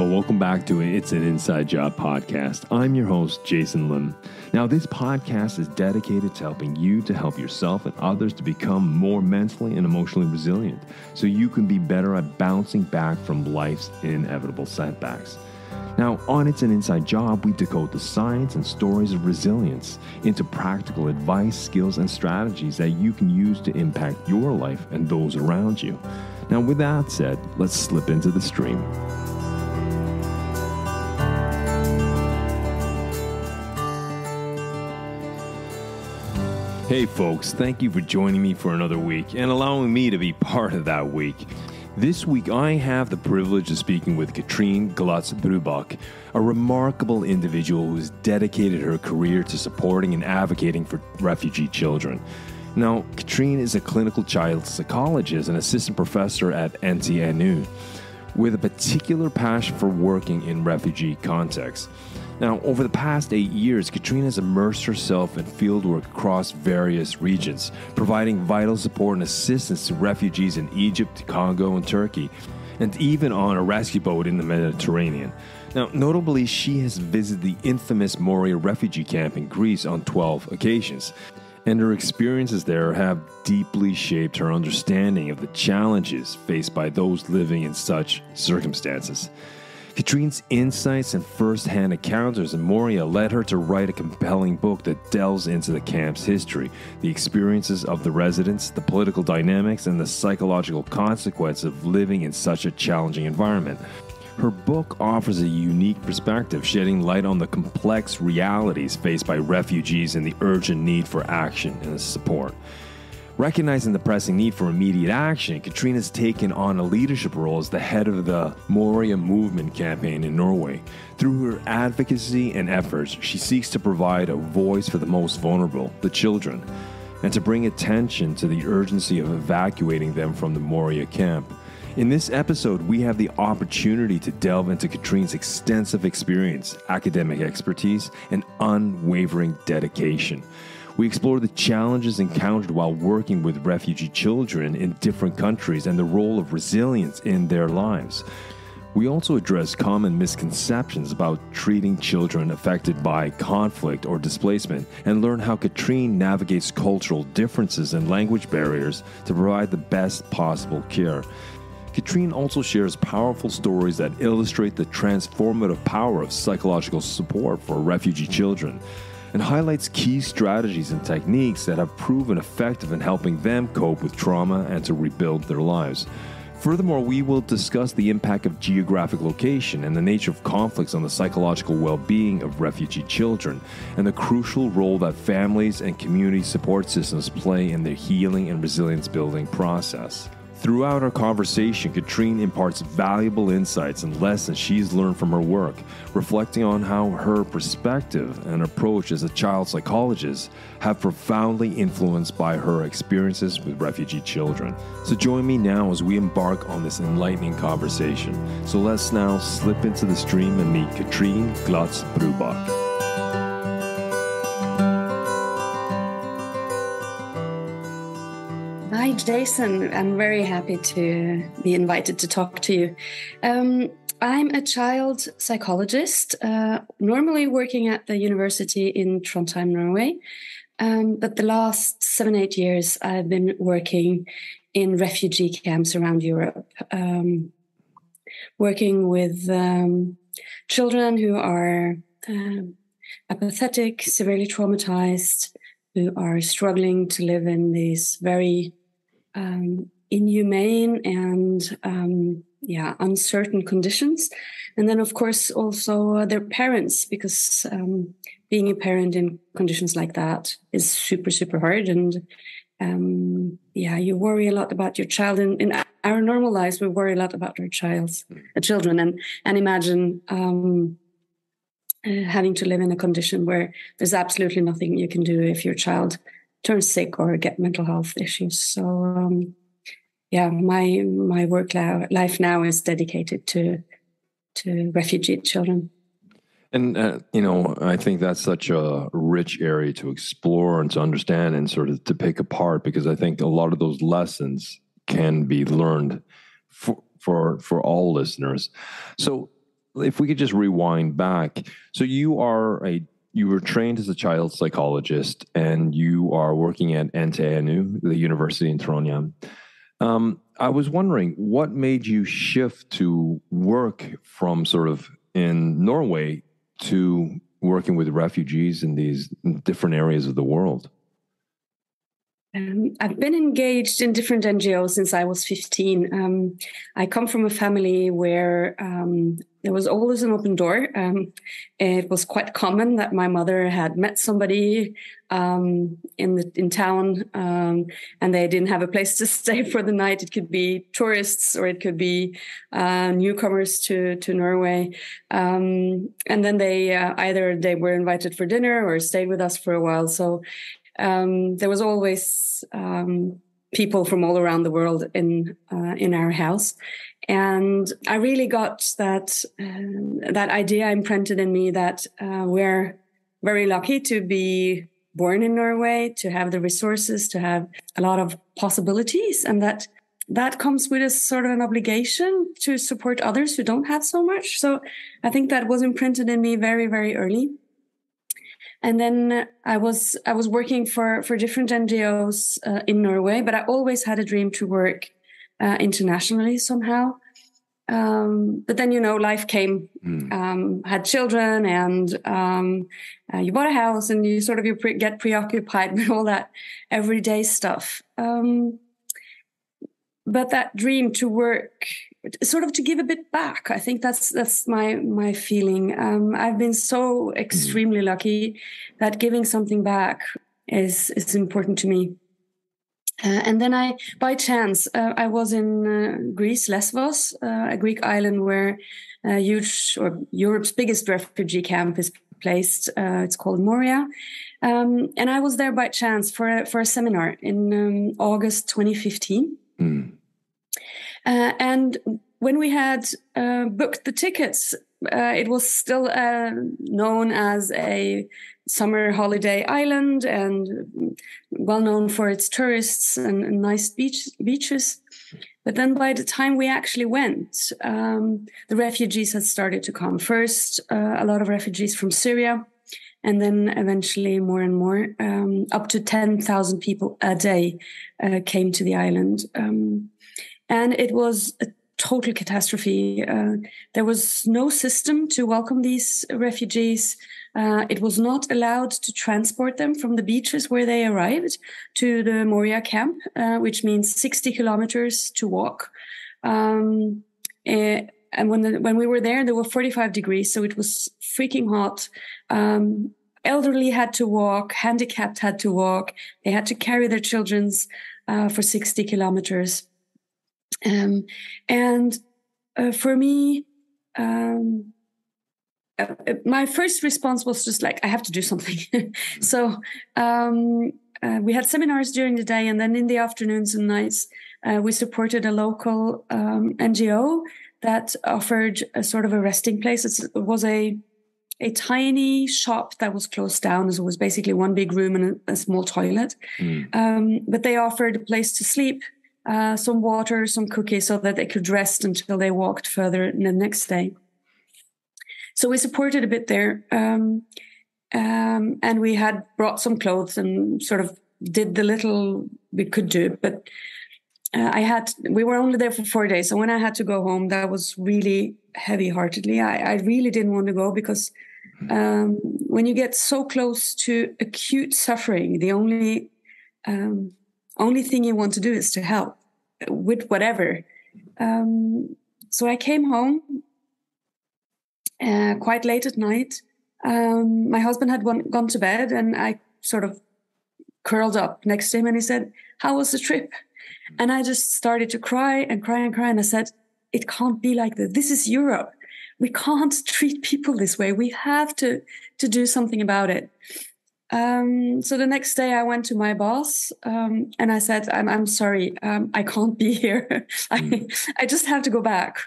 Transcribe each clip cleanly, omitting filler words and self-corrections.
welcome back to It's an Inside Job podcast. I'm your host, Jason Lim. Now, this podcast is dedicated to helping you to help yourself and others to become more mentally and emotionally resilient so you can be better at bouncing back from life's inevitable setbacks. Now, on It's an Inside Job, we decode the science and stories of resilience into practical advice, skills, and strategies that you can use to impact your life and those around you. Now, with that said, let's slip into the stream. Hey folks, thank you for joining me for another week and allowing me to be part of that week. This week I have the privilege of speaking with Katrin Glatz Brubakk, a remarkable individual who has dedicated her career to supporting and advocating for refugee children. Now, Katrin is a clinical child psychologist and assistant professor at NTNU with a particular passion for working in refugee contexts. Now, over the past 8 years, Katrin has immersed herself in fieldwork across various regions, providing vital support and assistance to refugees in Egypt, Congo, and Turkey, and even on a rescue boat in the Mediterranean. Now, notably, she has visited the infamous Moria refugee camp in Greece on 12 occasions, and her experiences there have deeply shaped her understanding of the challenges faced by those living in such circumstances. Katrin's insights and first-hand encounters in Moria led her to write a compelling book that delves into the camp's history, the experiences of the residents, the political dynamics, and the psychological consequences of living in such a challenging environment. Her book offers a unique perspective, shedding light on the complex realities faced by refugees and the urgent need for action and support. Recognizing the pressing need for immediate action, Katrin has taken on a leadership role as the head of the Moria movement campaign in Norway. Through her advocacy and efforts, she seeks to provide a voice for the most vulnerable, the children, and to bring attention to the urgency of evacuating them from the Moria camp. In this episode, we have the opportunity to delve into Katrin's extensive experience, academic expertise, and unwavering dedication. We explore the challenges encountered while working with refugee children in different countries and the role of resilience in their lives. We also address common misconceptions about treating children affected by conflict or displacement and learn how Katrin navigates cultural differences and language barriers to provide the best possible care. Katrin also shares powerful stories that illustrate the transformative power of psychological support for refugee children, and highlights key strategies and techniques that have proven effective in helping them cope with trauma and to rebuild their lives. Furthermore, we will discuss the impact of geographic location and the nature of conflicts on the psychological well-being of refugee children, and the crucial role that families and community support systems play in their healing and resilience building process. Throughout our conversation, Katrin imparts valuable insights and lessons she's learned from her work, reflecting on how her perspective and approach as a child psychologist have profoundly influenced by her experiences with refugee children. So join me now as we embark on this enlightening conversation. So let's now slip into the stream and meet Katrin Glatz Brubakk. Hi, Jason. I'm very happy to be invited to talk to you. I'm a child psychologist, normally working at the university in Trondheim, Norway. But the last 7-8 years, I've been working in refugee camps around Europe, working with children who are apathetic, severely traumatized, who are struggling to live in these very inhumane and uncertain conditions. And then, of course, also their parents, because being a parent in conditions like that is super, super hard. And you worry a lot about your child. In our normal lives, we worry a lot about our children. And imagine having to live in a condition where there's absolutely nothing you can do if your child turns sick or get mental health issues. So, my work life now is dedicated to refugee children. And, I think that's such a rich area to explore and to understand and sort of to pick apart, because I think a lot of those lessons can be learned for all listeners. So if we could just rewind back. So you were trained as a child psychologist, and you are working at NTNU, the university in Trondheim. I was wondering, what made you shift to work from sort of in Norway to working with refugees in these different areas of the world? I've been engaged in different NGOs since I was 15. I come from a family where there was always an open door. It was quite common that my mother had met somebody in town, and they didn't have a place to stay for the night. It could be tourists, or it could be newcomers to Norway. And then they either they were invited for dinner or stayed with us for a while. So there was always people from all around the world in our house, and I really got that idea imprinted in me that we're very lucky to be born in Norway, to have the resources, to have a lot of possibilities, and that comes with a sort of an obligation to support others who don't have so much. So I think that was imprinted in me very, very early. And then I was working for different NGOs in Norway, but I always had a dream to work internationally somehow. But then, life came, had children, and you bought a house, and you sort of get preoccupied with all that everyday stuff. But that dream to work, sort of to give a bit back, I think that's my feeling. I've been so extremely lucky that giving something back is important to me. And then by chance, I was in Greece, Lesbos, a Greek island where Europe's biggest refugee camp is placed. It's called Moria. And I was there by chance for a seminar in August 2015. And when we had booked the tickets, it was still known as a summer holiday island and well known for its tourists and nice beaches. But then by the time we actually went, the refugees had started to come. First, a lot of refugees from Syria, and then eventually more and more, up to 10,000 people a day came to the island. And it was a total catastrophe. There was no system to welcome these refugees. It was not allowed to transport them from the beaches where they arrived to the Moria camp, which means 60 kilometers to walk. And when we were there were 45 degrees, so it was freaking hot. Elderly had to walk, handicapped had to walk. They had to carry their children for 60 kilometers. For me, my first response was just like, I have to do something. So we had seminars during the day, and then in the afternoons and nights, we supported a local NGO that offered a sort of a resting place. It was a tiny shop that was closed down. So it was basically one big room and a small toilet. But they offered a place to sleep, some water, some cookies, so that they could rest until they walked further the next day. So we supported a bit there. And we had brought some clothes and sort of did the little we could do. But we were only there for 4 days. So when I had to go home, that was really heavy-heartedly. I really didn't want to go because when you get so close to acute suffering, the only thing you want to do is to help with whatever. So I came home quite late at night. My husband had gone to bed, and I sort of curled up next to him, and he said, "How was the trip?" And I just started to cry and cry and cry. And I said, "It can't be like this. This is Europe. We can't treat people this way. We have to do something about it." So the next day I went to my boss and I said, I'm sorry, I can't be here. I just have to go back.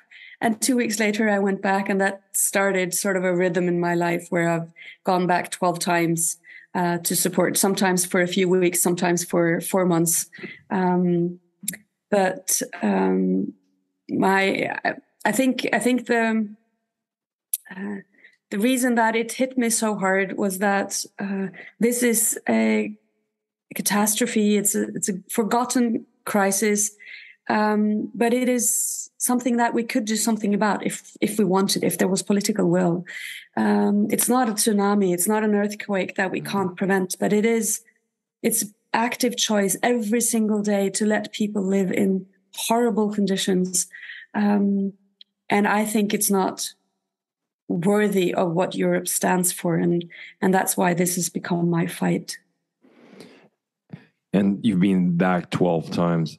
And 2 weeks later I went back, and that started sort of a rhythm in my life where I've gone back 12 times to support, sometimes for a few weeks, sometimes for 4 months. I think the reason that it hit me so hard was that this is a catastrophe. It's a forgotten crisis, but it is something that we could do something about if we wanted, if there was political will. It's not a tsunami, it's not an earthquake that we can't prevent, but it's active choice every single day to let people live in horrible conditions. And I think it's not worthy of what Europe stands for. And that's why this has become my fight. And you've been back 12 times.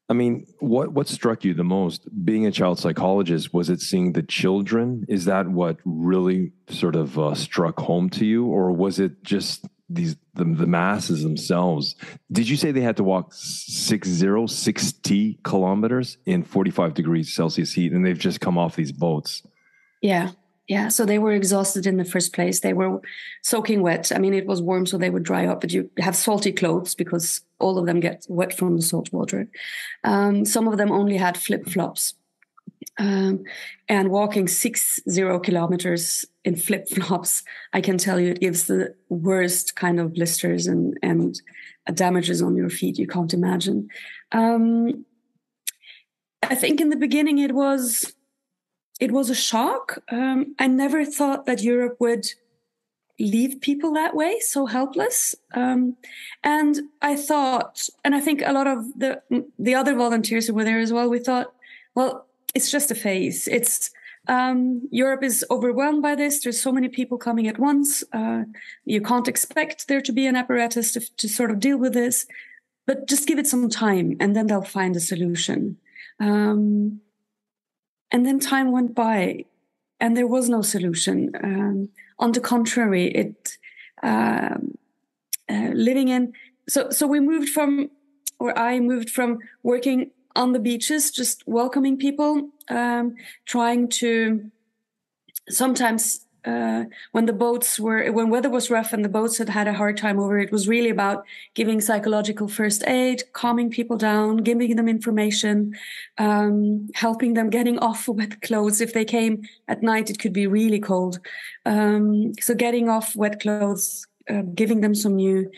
I mean, what struck you the most being a child psychologist? Was it seeing the children? Is that what really sort of struck home to you? Or was it just the masses themselves? Did you say they had to walk 60 kilometers in 45 degrees Celsius heat, and they've just come off these boats? Yeah. Yeah, so they were exhausted in the first place. They were soaking wet. I mean, it was warm, so they would dry up, but you have salty clothes because all of them get wet from the salt water. Some of them only had flip-flops. And walking 60 kilometers in flip-flops, I can tell you it gives the worst kind of blisters and damages on your feet you can't imagine. I think in the beginning it was a shock. I never thought that Europe would leave people that way, so helpless. And I thought, and I think a lot of the other volunteers who were there as well, we thought, well, it's just a phase. It's Europe is overwhelmed by this. There's so many people coming at once. You can't expect there to be an apparatus to sort of deal with this, but just give it some time, and then they'll find a solution. And then time went by, and there was no solution. On the contrary, living in. So we moved from, or I moved from working on the beaches, just welcoming people, trying to sometimes. When weather was rough and the boats had a hard time over, it was really about giving psychological first aid, calming people down, giving them information, helping them getting off wet clothes. If they came at night, it could be really cold. So getting off wet clothes, giving them some new,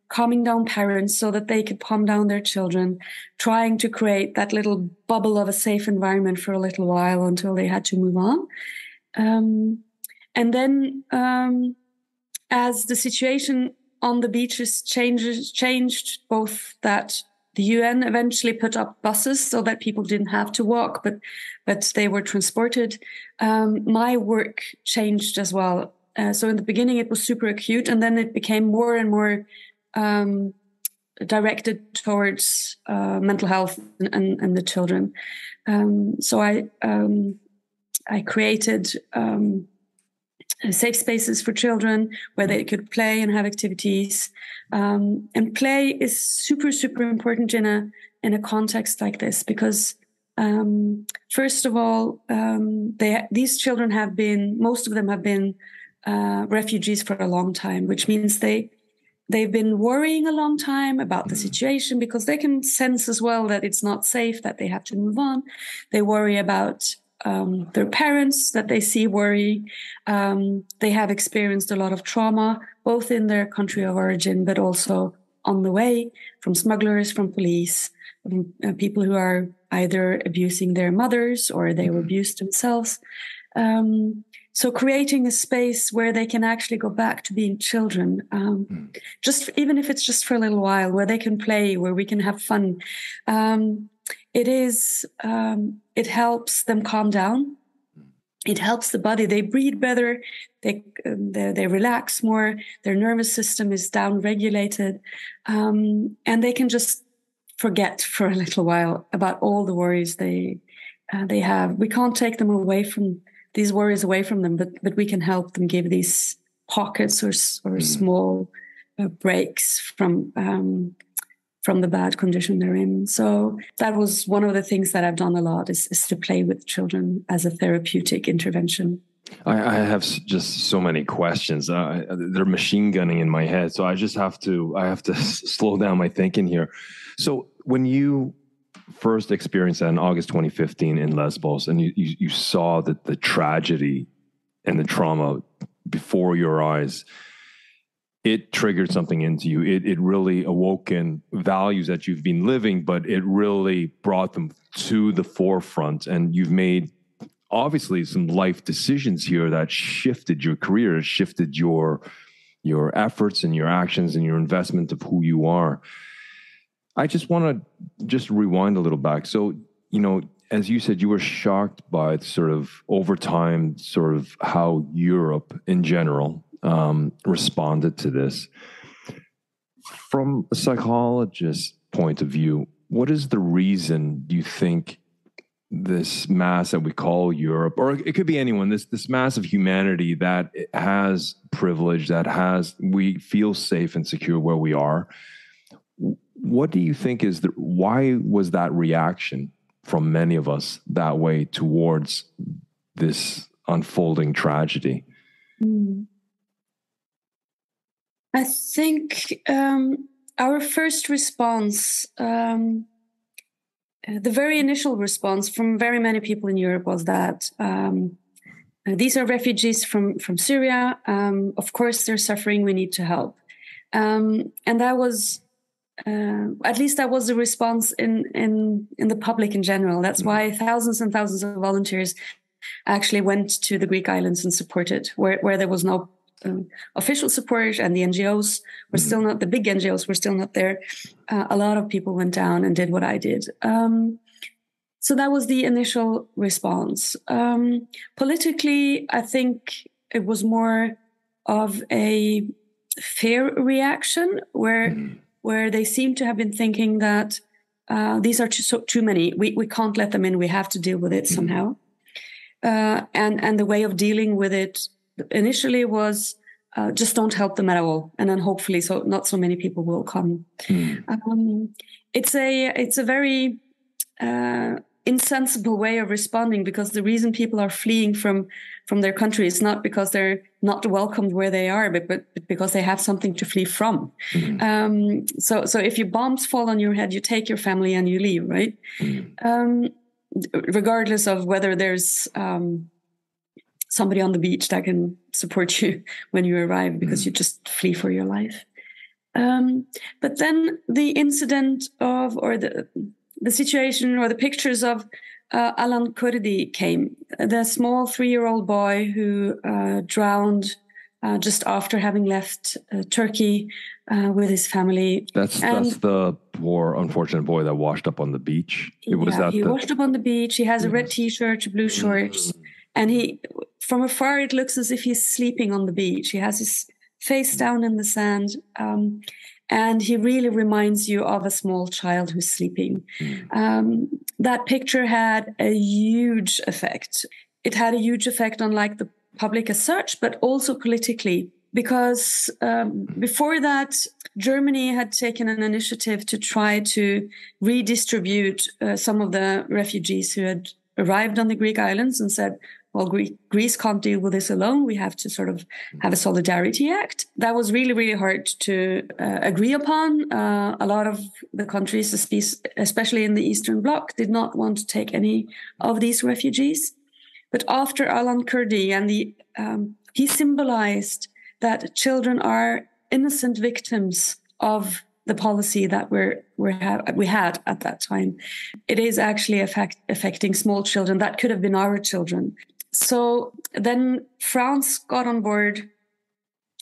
calming down parents so that they could calm down their children, trying to create that little bubble of a safe environment for a little while until they had to move on. And then as the situation on the beaches changed, both that the UN eventually put up buses so that people didn't have to walk, but they were transported. My work changed as well. So in the beginning, it was super acute, and then it became more and more directed towards mental health and the children. So I created safe spaces for children where they could play and have activities. And play is super, super important in a context like this because, first of all, these children most of them have been refugees for a long time, which means they've been worrying a long time about the situation because they can sense as well that it's not safe, that they have to move on. They worry about their parents that they see worry. They have experienced a lot of trauma, both in their country of origin, but also on the way from smugglers, from police, from people who are either abusing their mothers or they were abused themselves. So creating a space where they can actually go back to being children, just even if it's just for a little while, where they can play, where we can have fun. It helps them calm down. It helps the body. They breathe better. They relax more. Their nervous system is down-regulated. And they can just forget for a little while about all the worries they have. We can't take them away from these worries away from them, but we can help them give these pockets or small breaks from the bad condition they're in. So that was one of the things that I've done a lot is to play with children as a therapeutic intervention. I have just so many questions. They're machine gunning in my head. So I have to slow down my thinking here. So when you first experienced that in August 2015 in Lesbos, and you saw that the tragedy and the trauma before your eyes, it triggered something into you. It really awoken values that you've been living, but it really brought them to the forefront. And you've made, obviously, some life decisions here that shifted your career, shifted your efforts and your actions and your investment of who you are. I just want to just rewind a little back. So, as you said, you were shocked by sort of over time, sort of how Europe in general responded to this. From a psychologist's point of view, what is the reason, do you think, this mass that we call Europe, or it could be anyone, this mass of humanity that has privilege, we feel safe and secure where we are? What do you think why was that reaction from many of us that way towards this unfolding tragedy? I think our first response, the very initial response from very many people in Europe was that these are refugees from Syria. Of course, they're suffering. We need to help. And that was, at least that was the response in the public in general. That's why thousands and thousands of volunteers actually went to the Greek islands and supported, where there was no official support, and the NGOs were still not, the big NGOs were still not there. A lot of people went down and did what I did. So that was the initial response. Politically, I think it was more of a fair reaction where they seem to have been thinking that these are too many. We can't let them in. We have to deal with it somehow. And the way of dealing with it initially was just don't help them at all, and then hopefully not so many people will come. It's a very insensible way of responding, because the reason people are fleeing from their country is not because they're not welcomed where they are, but because they have something to flee from. So if your bombs fall on your head, you take your family and you leave, right? Regardless of whether there's somebody on the beach that can support you when you arrive, because you just flee for your life. But then the incident or the situation or the pictures of Alan Kurdi came, the small 3-year-old boy who drowned just after having left Turkey with his family. That's the poor, unfortunate boy that washed up on the beach. He washed up on the beach. He has a red T-shirt, blue shorts, and from afar it looks as if he's sleeping on the beach. He has his face down in the sand, and he really reminds you of a small child who's sleeping. That picture had a huge effect. It had a huge effect on the public as such, but also politically, because before that, Germany had taken an initiative to try to redistribute some of the refugees who had arrived on the Greek islands, and said, well, Greece can't deal with this alone. We have to sort of have a solidarity act. That was really, really hard to agree upon. A lot of the countries, especially in the Eastern Bloc, did not want to take any of these refugees. But after Alan Kurdi, and he symbolized that children are innocent victims of the policy that we had at that time. It is actually affecting small children. That could have been our children. So then France got on board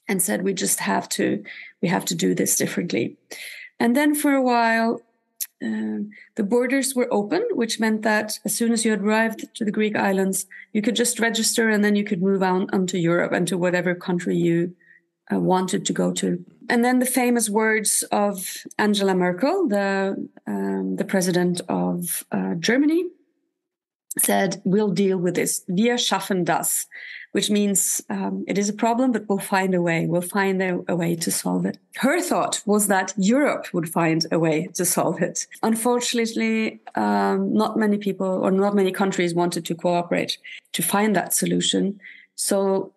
and said, we have to do this differently. And then for a while, the borders were open, which meant that as soon as you had arrived to the Greek islands, you could just register, and then you could move on to Europe and to whatever country you wanted to go to. And then the famous words of Angela Merkel, the president of Germany, said, we'll deal with this. Wir schaffen das, which means it is a problem, but we'll find a way. We'll find a way to solve it. Her thought was that Europe would find a way to solve it. Unfortunately, not many people or not many countries wanted to cooperate to find that solution. So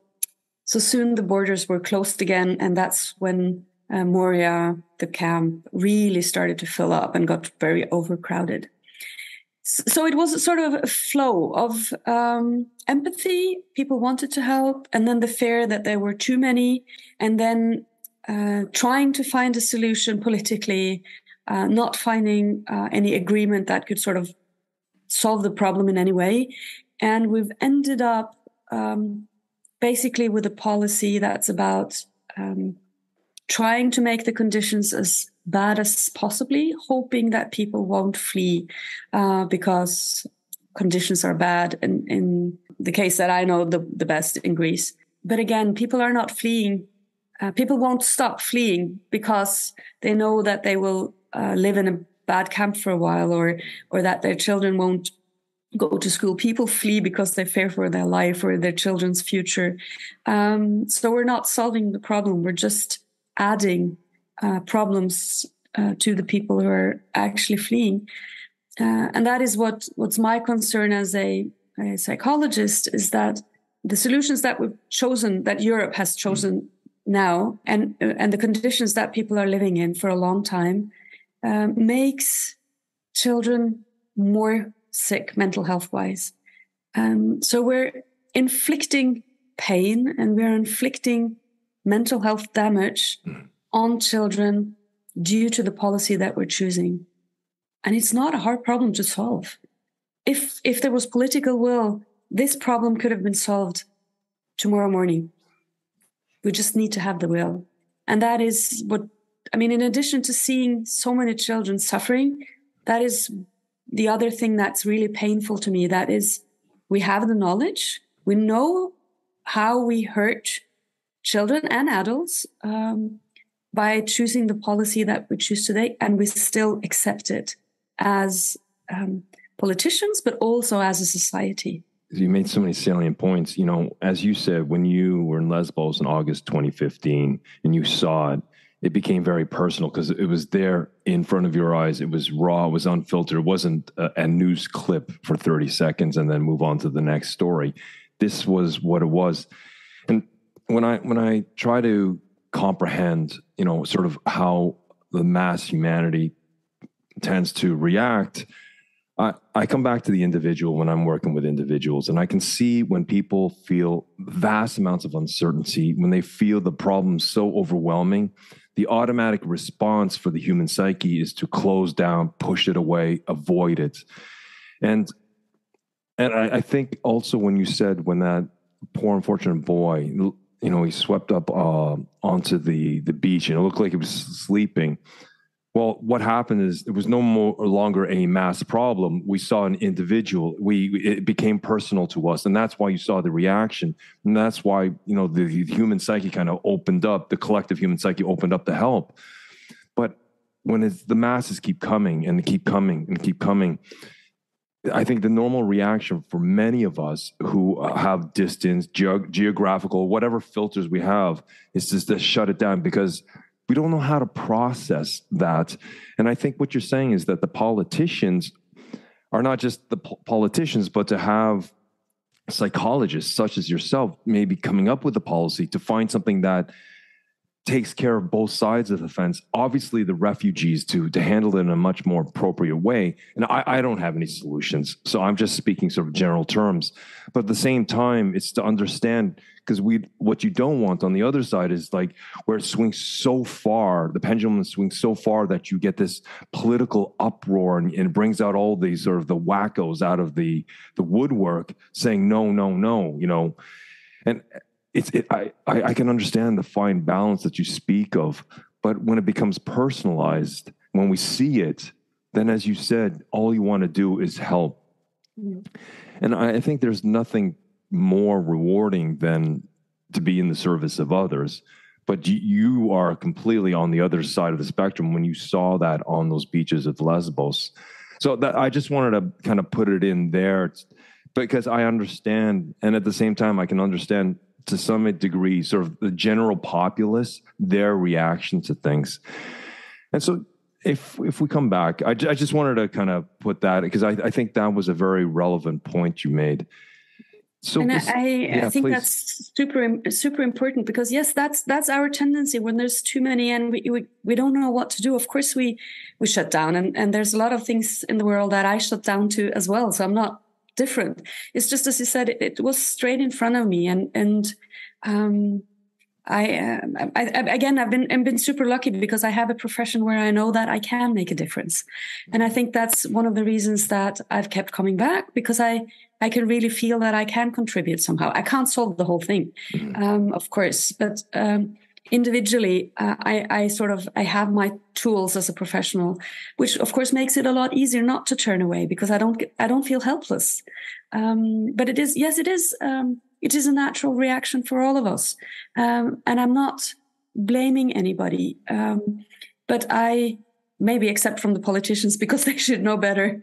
soon the borders were closed again, and that's when Moria, the camp, really started to fill up and got very overcrowded. So it was a sort of a flow of empathy. People wanted to help, and then the fear that there were too many, and then trying to find a solution politically, not finding any agreement that could sort of solve the problem in any way. And we've ended up basically with a policy that's about trying to make the conditions as bad as possibly, hoping that people won't flee because conditions are bad. In the case that I know the best in Greece. But again, people are not fleeing. People won't stop fleeing because they know that they will live in a bad camp for a while, or that their children won't go to school. People flee because they fear for their life or their children's future. So we're not solving the problem. We're just adding problems to the people who are actually fleeing. And that is what's my concern as a psychologist, is that the solutions that we've chosen, that Europe has chosen now, and the conditions that people are living in for a long time, makes children more sick mental health wise. So we're inflicting pain and we're inflicting mental health damage on children due to the policy that we're choosing. And it's not a hard problem to solve. If there was political will, this problem could have been solved tomorrow morning. We just need to have the will. And that is what, I mean, in addition to seeing so many children suffering, that is the other thing that's really painful to me. That is, we have the knowledge. We know how we hurt children and adults by choosing the policy that we choose today, and we still accept it as politicians, but also as a society. You made so many salient points. You know, as you said, when you were in Lesbos in August 2015 and you saw it, it became very personal because it was there in front of your eyes. It was raw, it was unfiltered. It wasn't a news clip for 30 seconds and then move on to the next story. This was what it was. And when I try to comprehend, you know, sort of how the mass humanity tends to react, I come back to the individual when I'm working with individuals, and I can see when people feel vast amounts of uncertainty, when they feel the problem so overwhelming, the automatic response for the human psyche is to close down, push it away, avoid it. And I think also when you said when that poor unfortunate boy, you know, he swept up onto the beach and it looked like he was sleeping. Well, what happened is it was no longer a mass problem. We saw an individual. It became personal to us, and that's why you saw the reaction, and that's why, you know, the human psyche kind of opened up. The collective human psyche opened up to help. But when the masses keep coming and keep coming and keep coming, I think the normal reaction for many of us who have distance, geographical, whatever filters we have, is just to shut it down because we don't know how to process that. And I think what you're saying is that the politicians are not just the politicians, but to have psychologists such as yourself maybe coming up with a policy to find something that takes care of both sides of the fence. Obviously, the refugees to handle it in a much more appropriate way. And I don't have any solutions, so I'm just speaking sort of general terms. But at the same time, it's to understand, because what you don't want on the other side is like where it swings so far, the pendulum swings so far that you get this political uproar and it brings out all these sort of the wackos out of the woodwork saying no, no, no, you know, and. I can understand the fine balance that you speak of, but when it becomes personalized, when we see it, then as you said, all you want to do is help. Mm-hmm. And I think there's nothing more rewarding than to be in the service of others. But you are completely on the other side of the spectrum when you saw that on those beaches of Lesbos. So that I just wanted to kind of put it in there because I understand, and at the same time, I can understand to some degree, sort of the general populace, their reaction to things. And so if we come back, I just wanted to kind of put that, because I think that was a very relevant point you made. So And this, I think please. that's super important, because yes, that's our tendency when there's too many and we don't know what to do. Of course, we shut down, and there's a lot of things in the world that I shut down to as well. So I'm not different. It's just, as you said, it was straight in front of me, and I've been super lucky because I have a profession where I know that I can make a difference, and I think that's one of the reasons that I've kept coming back, because I can really feel that I can contribute somehow. I can't solve the whole thing, of course, but individually, I have my tools as a professional, which of course makes it a lot easier not to turn away, because I don't feel helpless. But it is a natural reaction for all of us. And I'm not blaming anybody, but maybe except from the politicians, because they should know better,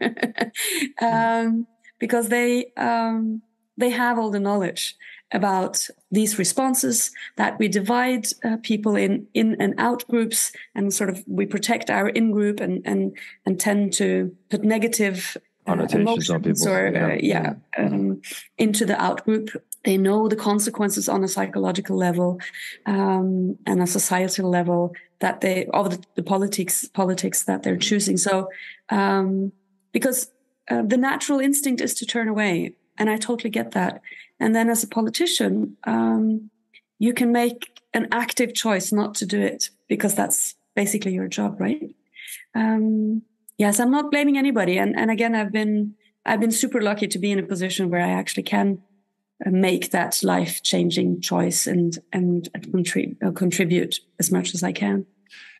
because they have all the knowledge about these responses, that we divide people in and out groups, and sort of we protect our in group and tend to put negative connotations on people, into the out group. They know the consequences on a psychological level and a societal level that the politics that they're choosing. So because the natural instinct is to turn away, and I totally get that. And then as a politician, you can make an active choice not to do it, because that's basically your job, right? Yes, I'm not blaming anybody. And again, I've been super lucky to be in a position where I actually can make that life-changing choice and contribute as much as I can.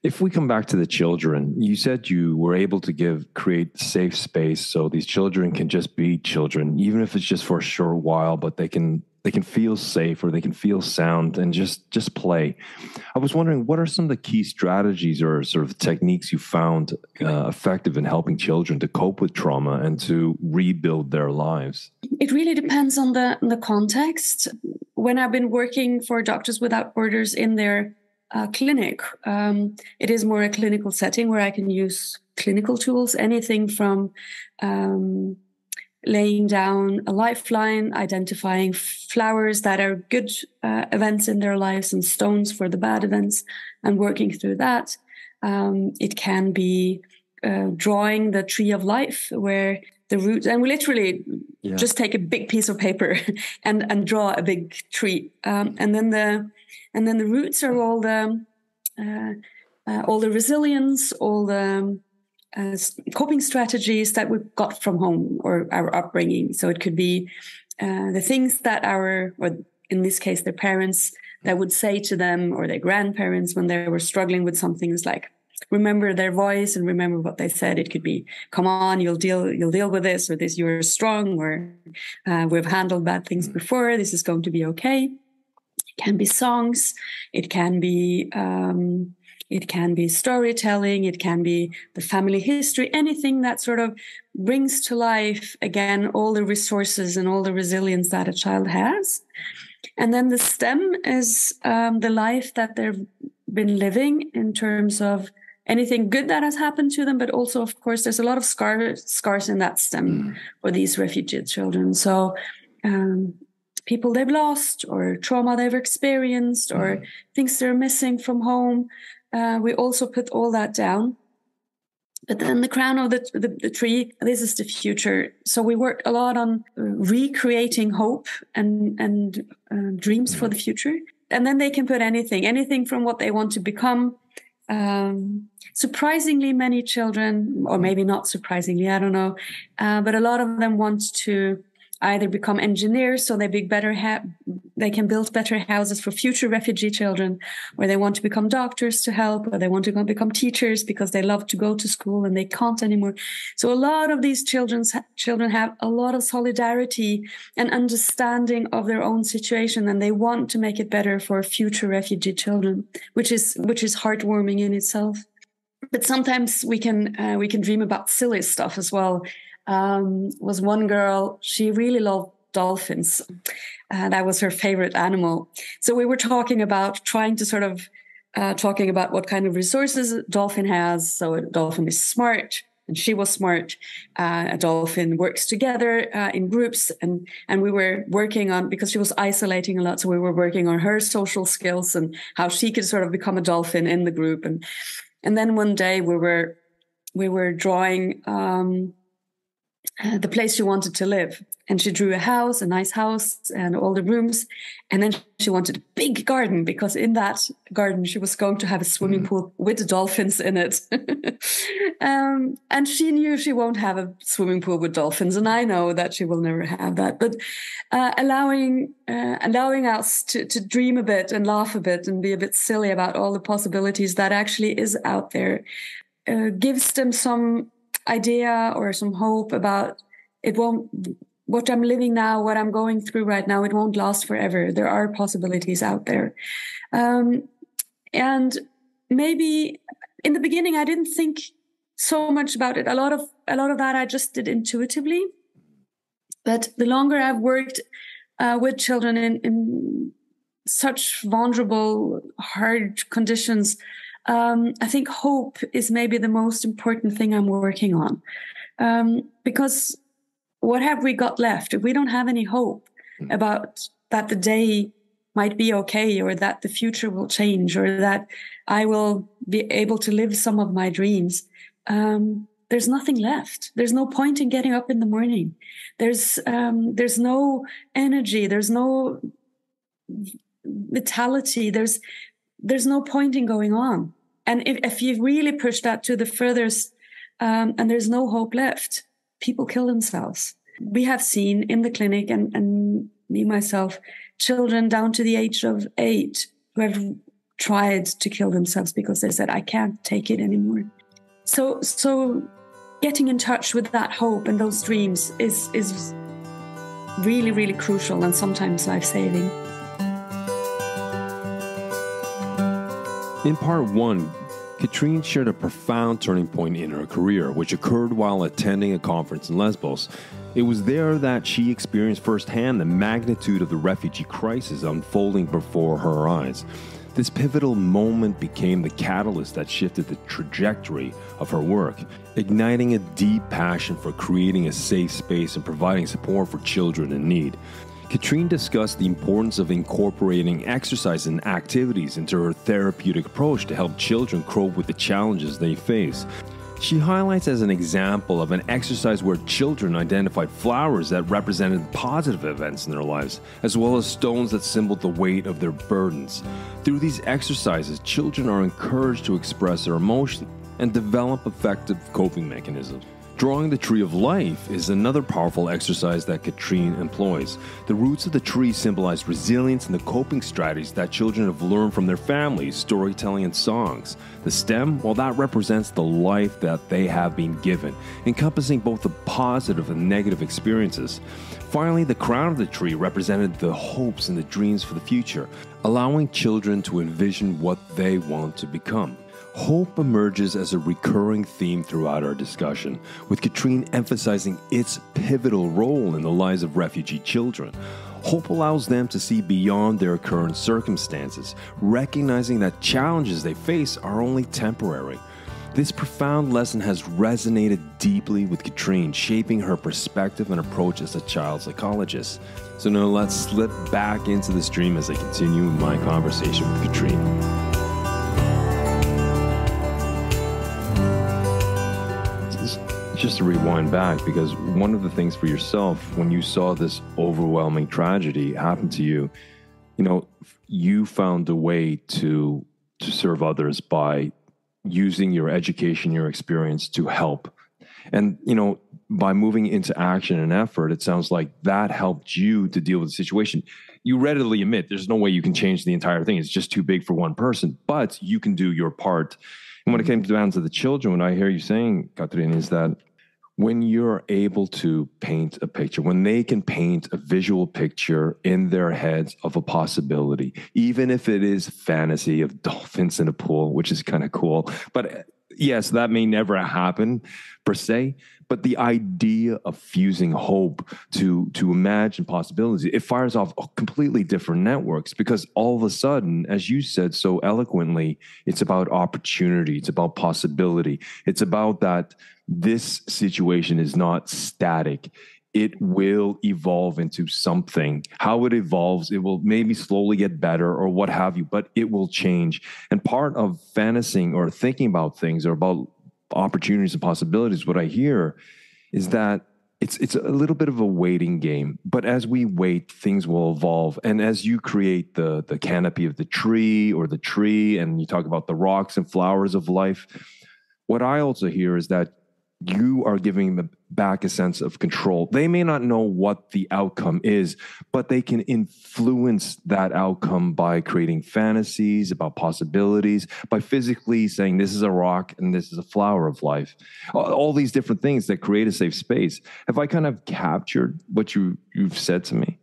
If we come back to the children, you said you were able to create safe space so these children can just be children, even if it's just for a short while, but they can feel safe, or they can feel sound and just play. I was wondering, what are some of the key strategies or sort of techniques you found effective in helping children to cope with trauma and to rebuild their lives? It really depends on the context. When I've been working for Doctors Without Borders in their clinic, it is more a clinical setting where I can use clinical tools, anything from laying down a lifeline, identifying flowers that are good events in their lives and stones for the bad events, and working through that. It can be drawing the tree of life, where the roots, and we literally just take a big piece of paper and draw a big tree, and then the roots are all the resilience, all the coping strategies that we got from home or our upbringing. So it could be the things that or in this case, their parents, that would say to them, or their grandparents when they were struggling with something, is like, remember their voice and remember what they said. It could be, come on, you'll deal with this, or this, you're strong, or we've handled bad things before, this is going to be okay. It can be songs, it can be storytelling, it can be the family history, anything that sort of brings to life again all the resources and all the resilience that a child has. And then the stem is the life that they've been living, in terms of anything good that has happened to them, but also, of course, there's a lot of scars in that stem for these refugee children. So people they've lost, or trauma they've experienced, or things they're missing from home. We also put all that down. But then the crown of the tree, this is the future. So we work a lot on recreating hope and dreams for the future. And then they can put anything from what they want to become. Surprisingly, many children, or maybe not surprisingly, I don't know, but a lot of them want to either become engineers, so they can build better houses for future refugee children, or they want to become doctors to help, or they want to become teachers because they love to go to school and they can't anymore. So a lot of these children have a lot of solidarity and understanding of their own situation, and they want to make it better for future refugee children, which is heartwarming in itself. But sometimes we can dream about silly stuff as well. Was one girl, she really loved dolphins. That was her favorite animal. So we were talking about what kind of resources a dolphin has. So a dolphin is smart, and she was smart. A dolphin works together in groups, and we were working on, because she was isolating a lot, so we were working on her social skills and how she could sort of become a dolphin in the group. And then one day we were drawing the place she wanted to live. And she drew a nice house, and all the rooms. And then she wanted a big garden, because in that garden she was going to have a swimming pool with the dolphins in it. And she knew she won't have a swimming pool with dolphins. And I know that she will never have that. But allowing us to dream a bit and laugh a bit and be a bit silly about all the possibilities that actually is out there gives them some idea or some hope about what I'm living now, what I'm going through right now, it won't last forever. There are possibilities out there. And maybe in the beginning, I didn't think so much about it. A lot of that I just did intuitively. But the longer I've worked with children in such vulnerable, hard conditions, I think hope is maybe the most important thing I'm working on. Because what have we got left if we don't have any hope about that the day might be okay, or that the future will change, or that I will be able to live some of my dreams? There's nothing left. There's no point in getting up in the morning. There's no energy. There's no vitality. There's no point in going on. And if you really push that to the furthest, and there's no hope left, people kill themselves. We have seen in the clinic, and me myself, children down to the age of 8 who have tried to kill themselves because they said, I can't take it anymore. So getting in touch with that hope and those dreams is really, really crucial, and sometimes life-saving. In part 1, Katrin shared a profound turning point in her career, which occurred while attending a conference in Lesbos. It was there that she experienced firsthand the magnitude of the refugee crisis unfolding before her eyes. This pivotal moment became the catalyst that shifted the trajectory of her work, igniting a deep passion for creating a safe space and providing support for children in need. Katrin discussed the importance of incorporating exercise and activities into her therapeutic approach to help children cope with the challenges they face. She highlights as an example of an exercise where children identified flowers that represented positive events in their lives, as well as stones that symbolized the weight of their burdens. Through these exercises, children are encouraged to express their emotions and develop effective coping mechanisms. Drawing the tree of life is another powerful exercise that Katrin employs. The roots of the tree symbolize resilience and the coping strategies that children have learned from their families, storytelling, and songs. The stem, well, that represents the life that they have been given, encompassing both the positive and negative experiences. Finally, the crown of the tree represented the hopes and the dreams for the future, allowing children to envision what they want to become. Hope emerges as a recurring theme throughout our discussion, with Katrin emphasizing its pivotal role in the lives of refugee children. Hope allows them to see beyond their current circumstances, recognizing that challenges they face are only temporary. This profound lesson has resonated deeply with Katrin, shaping her perspective and approach as a child psychologist. So now let's slip back into the stream as I continue my conversation with Katrin. Just to rewind back, because one of the things for yourself, when you saw this overwhelming tragedy happen to you, you found a way to serve others by using your education, your experience to help. And, by moving into action and effort, it sounds like that helped you to deal with the situation. You readily admit there's no way you can change the entire thing. It's just too big for one person, but you can do your part. And when it came down to the children, what I hear you saying, Katrin, is that when you're able to paint a picture, when they can paint a visual picture in their heads of a possibility, even if it is fantasy of dolphins in a pool, which is kind of cool, but yes, that may never happen per se, but the idea of fusing hope to imagine possibilities, it fires off completely different networks, because all of a sudden, as you said so eloquently, it's about opportunity, it's about possibility, it's about that this situation is not static. It will evolve into something. How it evolves, it will maybe slowly get better or what have you, but it will change. And part of fantasizing or thinking about things or about opportunities and possibilities, what I hear is that it's a little bit of a waiting game. But as we wait, things will evolve. And as you create the canopy of the tree or the tree, and you talk about the rocks and flowers of life, what I also hear is that you are giving them back a sense of control. They may not know what the outcome is, but they can influence that outcome by creating fantasies about possibilities, by physically saying this is a rock and this is a flower of life. All these different things that create a safe space. Have I kind of captured what you've said to me?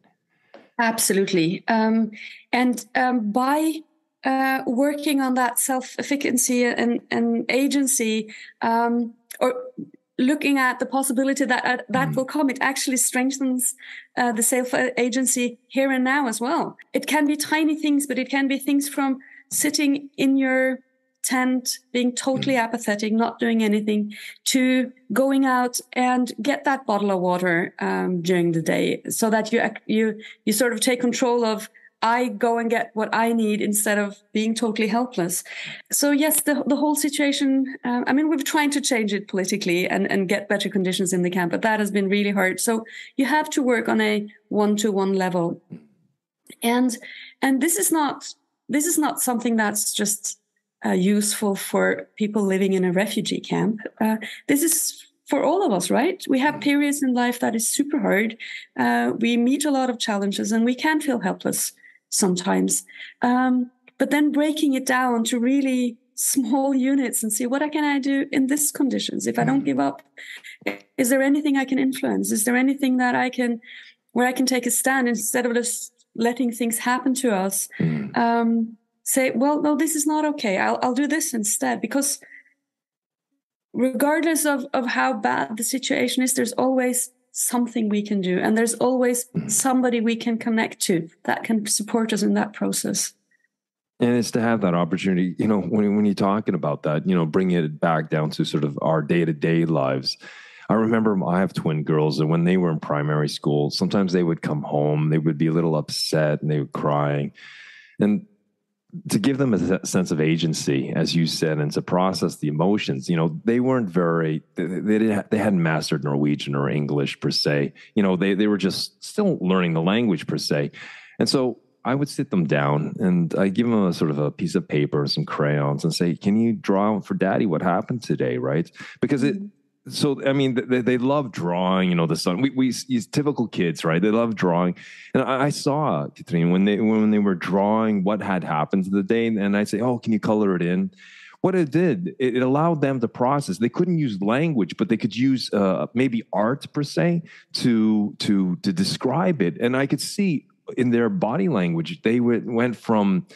Absolutely. By working on that self-efficacy and agency, or looking at the possibility that will come, it actually strengthens the self-agency here and now as well. It can be tiny things, but it can be things from sitting in your tent, being totally apathetic, not doing anything, to going out and get that bottle of water during the day, so that you sort of take control of, I go and get what I need instead of being totally helpless. So yes, the whole situation, we're trying to change it politically and get better conditions in the camp, but that has been really hard. So you have to work on a one-to-one level. And this is not something that's just useful for people living in a refugee camp. This is for all of us, right? We have periods in life that is super hard. We meet a lot of challenges and we can feel helpless sometimes. But then breaking it down to really small units and see, what can I do in these conditions? If I don't give up, is there anything I can influence? Is there anything that where I can take a stand instead of just letting things happen to us? Say, well, no, this is not okay. I'll do this instead, because regardless of how bad the situation is, there's always something we can do. And there's always somebody we can connect to that can support us in that process. And it's to have that opportunity, when you're talking about that, bringing it back down to sort of our day-to-day lives. I remember I have twin girls, and when they were in primary school, sometimes they would come home, they would be a little upset and they were crying. And to give them a sense of agency, as you said, and to process the emotions, they weren't they hadn't mastered Norwegian or English per se. They were just still learning the language per se. And so I would sit them down and I give them a sort of a piece of paper and some crayons and say, can you draw for Daddy what happened today? Right. Because they love drawing, the sun. We use typical kids, right? They love drawing. And I saw, Katrin, when they were drawing what had happened to the day, and I'd say, oh, can you color it in? What it did, it allowed them to process. They couldn't use language, but they could use maybe art per se to describe it. And I could see in their body language, they went from,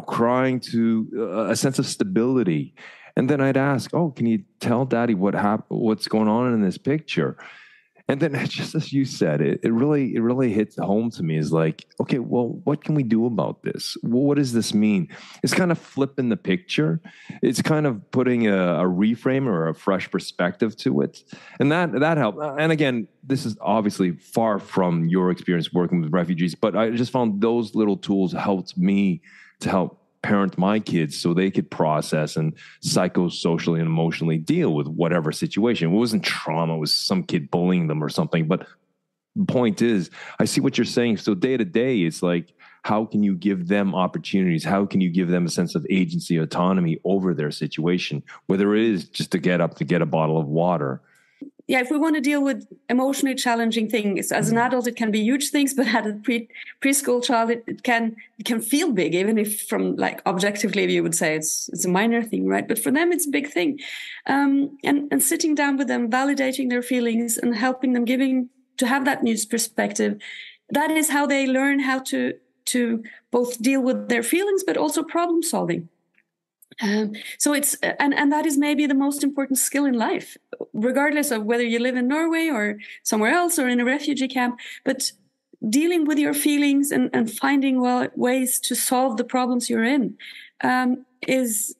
crying to a sense of stability. And then I'd ask, oh, can you tell Daddy what's going on in this picture? And then just as you said, it really hits home to me, is like, okay, well, what can we do about this? Well, what does this mean? It's kind of flipping the picture. It's kind of putting a reframe or a fresh perspective to it. And that helped. And again, this is obviously far from your experience working with refugees, but I just found those little tools helped me to help parent my kids so they could process and psychosocially and emotionally deal with whatever situation. It wasn't trauma, it was some kid bullying them or something. But the point is, I see what you're saying. So day to day, it's like, how can you give them opportunities? How can you give them a sense of agency, autonomy over their situation, whether it is just to get up to get a bottle of water? Yeah, if we want to deal with emotionally challenging things, as an adult, it can be huge things, but as a preschool child, it can feel big, even if from objectively you would say it's a minor thing, right? But for them, it's a big thing. And sitting down with them, validating their feelings and helping them to have that new perspective, that is how they learn how to both deal with their feelings, but also problem solving. So it's and that is maybe the most important skill in life, regardless of whether you live in Norway or somewhere else or in a refugee camp. But dealing with your feelings and finding ways to solve the problems you're in is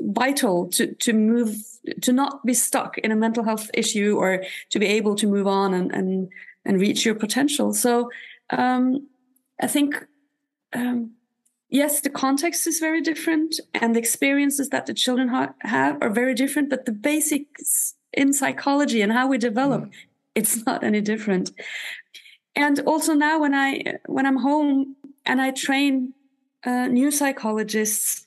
vital to move, to not be stuck in a mental health issue, or to be able to move on and reach your potential. So I think. Yes, the context is very different and the experiences that the children have are very different, but the basics in psychology and how we develop, it's not any different. And also now when I'm home and I train new psychologists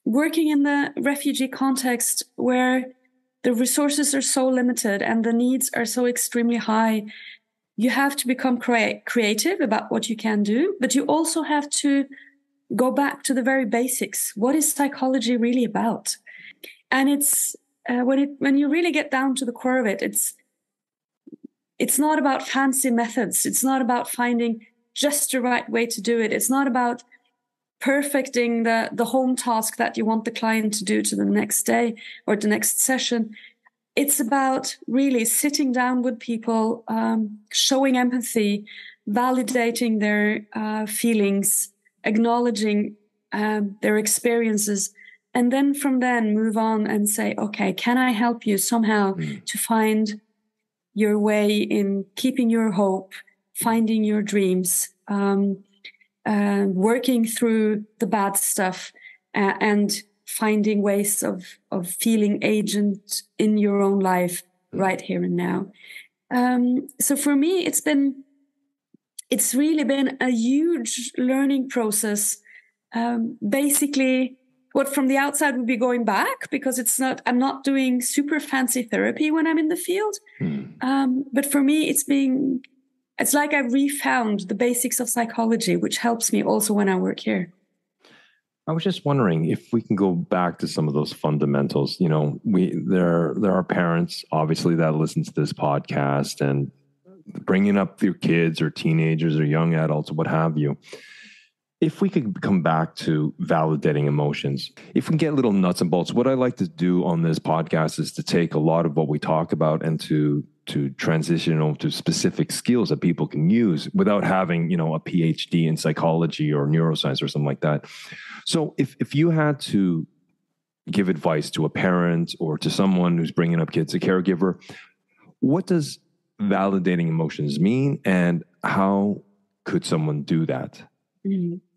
working in the refugee context where the resources are so limited and the needs are so extremely high, you have to become creative about what you can do, but you also have to go back to the very basics. What is psychology really about? And it's when you really get down to the core of it, it's not about fancy methods. It's not about finding just the right way to do it. It's not about perfecting the home task that you want the client to do to the next day or the next session. It's about really sitting down with people, showing empathy, validating their feelings, acknowledging their experiences, and then from then move on and say, okay, can I help you somehow to find your way in keeping your hope, finding your dreams, working through the bad stuff, and finding ways of feeling agent in your own life right here and now. So for me, it's really been a huge learning process. Basically, what from the outside would be going back, because I'm not doing super fancy therapy when I'm in the field. But for me, it's like I refound the basics of psychology, which helps me also when I work here. I was just wondering if we can go back to some of those fundamentals. You know, there are parents obviously that listen to this podcast and bringing up your kids or teenagers or young adults, what have you. If we could come back to validating emotions, if we can get little nuts and bolts, what I like to do on this podcast is to take a lot of what we talk about and to transition to specific skills that people can use without having, a PhD in psychology or neuroscience or something like that. So if you had to give advice to a parent or to someone who's bringing up kids, a caregiver, what does validating emotions mean, and how could someone do that?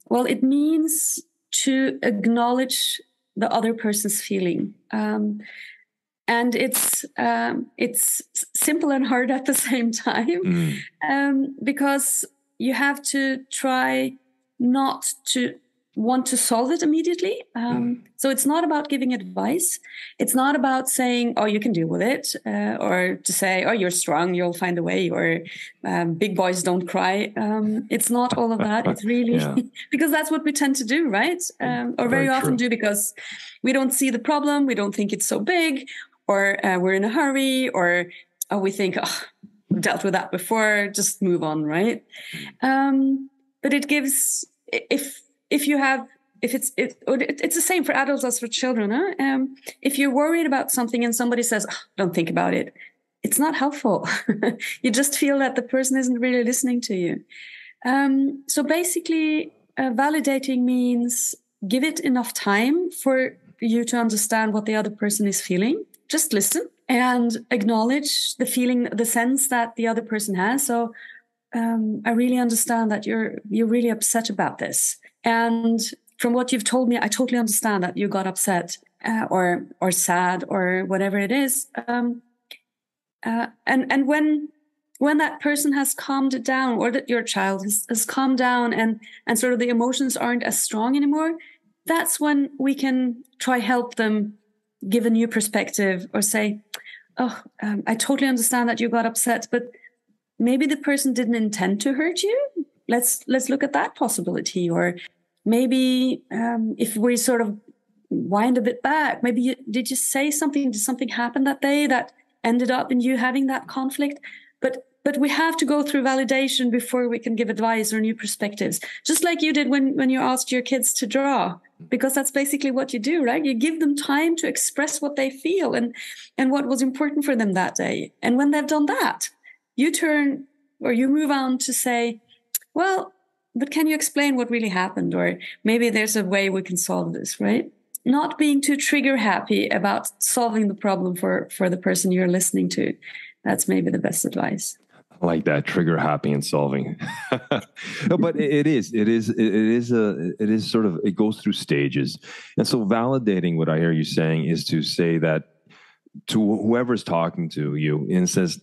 Well, it means to acknowledge the other person's feeling. And it's simple and hard at the same time, because you have to try not to want to solve it immediately. So it's not about giving advice. It's not about saying, oh, you can deal with it, or to say, oh, you're strong, you'll find a way, or big boys don't cry. It's not all of that. It's really because that's what we tend to do, right? Or very often do, because we don't see the problem. We don't think it's so big, or we're in a hurry, or we think, oh, we've dealt with that before, just move on, right? But it gives, if it's the same for adults as for children. If you're worried about something and somebody says, oh, don't think about it, it's not helpful. You just feel that the person isn't really listening to you. So basically, validating means give it enough time for you to understand what the other person is feeling. Just listen and acknowledge the feeling, the sense that the other person has. So I really understand that you're really upset about this. And from what you've told me, I totally understand that you got upset or sad or whatever it is. And when that person has calmed down, or that your child has calmed down and sort of the emotions aren't as strong anymore, that's when we can try help them give a new perspective, or say, oh, I totally understand that you got upset, but maybe the person didn't intend to hurt you. Let's look at that possibility. Or maybe if we sort of wind a bit back, maybe did you say something? Did something happen that day that ended up in you having that conflict? But but we have to go through validation before we can give advice or new perspectives, just like you did when you asked your kids to draw, because that's basically what you do, right? You give them time to express what they feel and what was important for them that day. And when they've done that, you move on to say, well, but can you explain what really happened? Or maybe there's a way we can solve this, right? Not being too trigger happy about solving the problem for the person you're listening to. That's maybe the best advice. I like that, trigger happy and solving. No, but it is sort of, it goes through stages. And so validating what I hear you saying is to say that to whoever's talking to you and says,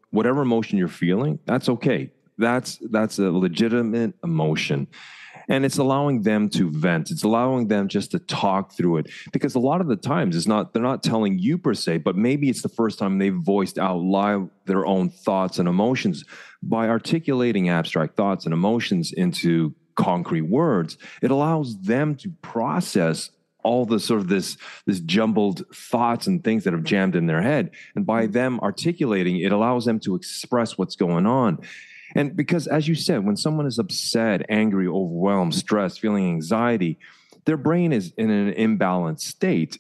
whatever emotion you're feeling, that's okay. That's a legitimate emotion. And it's allowing them to vent. It's allowing them just to talk through it. Because a lot of the times they're not telling you per se, but maybe it's the first time they've voiced out loud their own thoughts and emotions. By articulating abstract thoughts and emotions into concrete words, it allows them to process all the sort of this jumbled thoughts and things that have jammed in their head. And by them articulating, it allows them to express what's going on. And because, as you said, when someone is upset, angry, overwhelmed, stressed, feeling anxiety, their brain is in an imbalanced state.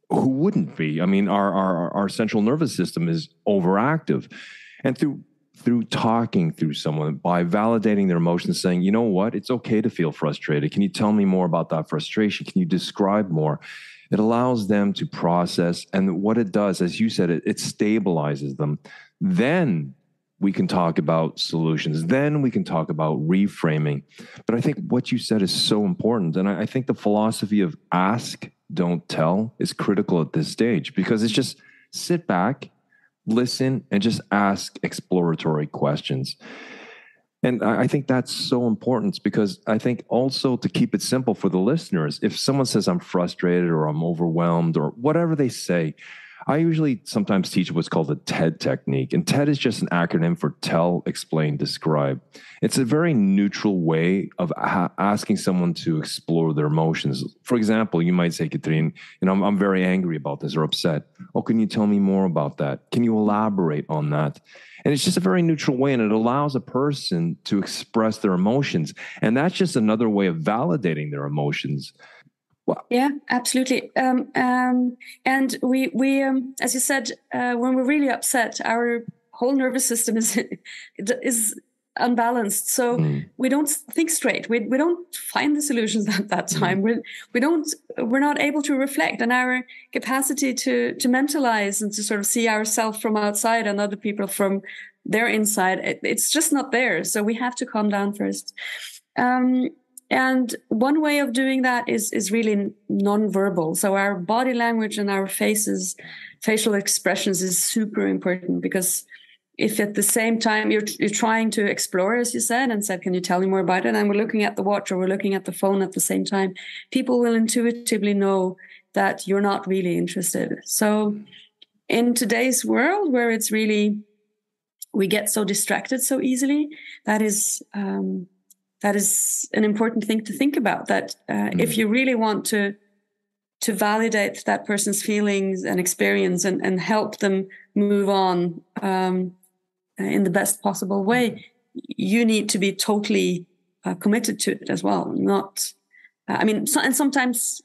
Who wouldn't be? I mean, our central nervous system is overactive. And through talking through someone, by validating their emotions, saying, you know what, it's okay to feel frustrated. Can you tell me more about that frustration? Can you describe more? It allows them to process. And what it does, as you said, it stabilizes them. Then we can talk about solutions. Then we can talk about reframing. But I think what you said is so important. And I think the philosophy of ask, don't tell is critical at this stage, because it's just sit back, listen, and just ask exploratory questions. And I think that's so important, because I think also, to keep it simple for the listeners, if someone says I'm frustrated or I'm overwhelmed or whatever they say, I usually sometimes teach what's called the TED technique. And TED is just an acronym for tell, explain, describe. It's a very neutral way of asking someone to explore their emotions. For example, you might say, Katrin, I'm very angry about this or upset. Oh, can you tell me more about that? Can you elaborate on that? And it's just a very neutral way, and it allows a person to express their emotions. And that's just another way of validating their emotions. Wow. Yeah, absolutely. And we as you said, when we're really upset, our whole nervous system is unbalanced. So we don't think straight. We don't find the solutions at that time. We're not able to reflect, and our capacity to mentalize and to sort of see ourselves from outside and other people from their inside, it's just not there. So we have to calm down first. And one way of doing that is really nonverbal. So our body language and our facial expressions is super important, because if at the same time you're trying to explore, as you said, and said, can you tell me more about it? And we're looking at the watch or we're looking at the phone at the same time, people will intuitively know that you're not really interested. So in today's world, where it's really, we get so distracted so easily, that is an important thing to think about, that if you really want to validate that person's feelings and experience and help them move on in the best possible way, you need to be totally committed to it as well. And sometimes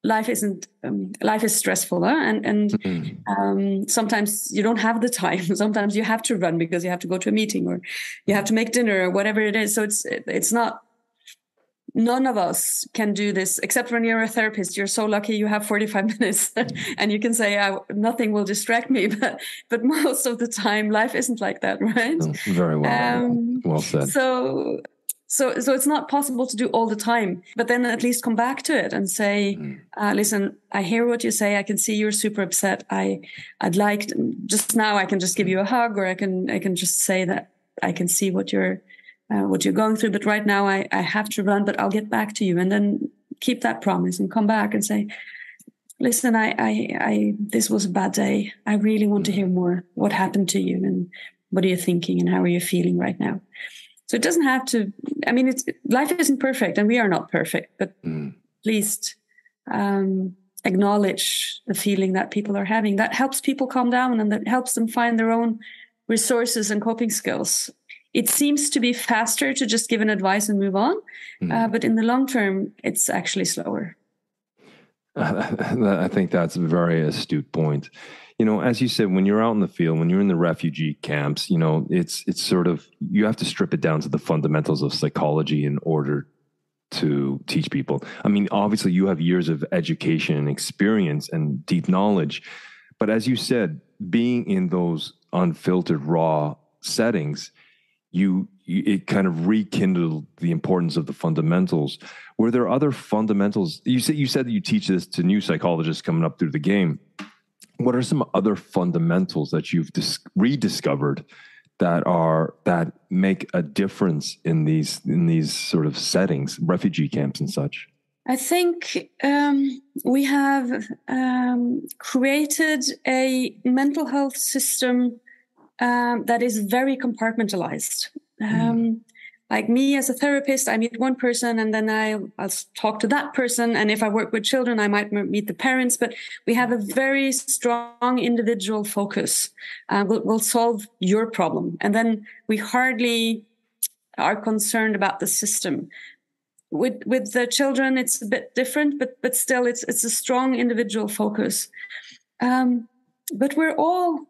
life is stressful, and sometimes you don't have the time. Sometimes you have to run because you have to go to a meeting or you have to make dinner or whatever it is. So it's not, none of us can do this, except when you're a therapist. You're so lucky you have 45 minutes and you can say, nothing will distract me. But most of the time, life isn't like that, right? Very well. Well said. So it's not possible to do all the time, but then at least come back to it and say, listen, I hear what you say. I can see you're super upset. I'd like just now I can just give you a hug, or I can just say that I can see what you're going through. But right now I have to run, but I'll get back to you. And then keep that promise and come back and say, listen, I this was a bad day. I really want to hear more. What happened to you, and what are you thinking, and how are you feeling right now? So it doesn't have to, life isn't perfect, and we are not perfect, but at least acknowledge the feeling that people are having. That helps people calm down, and that helps them find their own resources and coping skills. It seems to be faster to just give an advice and move on, but in the long term, it's actually slower. I think that's a very astute point. As you said, when you're out in the field, when you're in the refugee camps, it's sort of, you have to strip it down to the fundamentals of psychology in order to teach people. I mean, obviously you have years of education and experience and deep knowledge, but as you said, being in those unfiltered, raw settings, it kind of rekindled the importance of the fundamentals. Were there other fundamentals? You said that you teach this to new psychologists coming up through the game. What are some other fundamentals that you've rediscovered that make a difference in these sort of settings, refugee camps and such? I think we have created a mental health system that is very compartmentalized. Like me as a therapist, I meet one person and then I'll talk to that person. And if I work with children, I might meet the parents. But we have a very strong individual focus. We'll solve your problem. And then we hardly are concerned about the system. With the children, it's a bit different, but still it's a strong individual focus. But we're all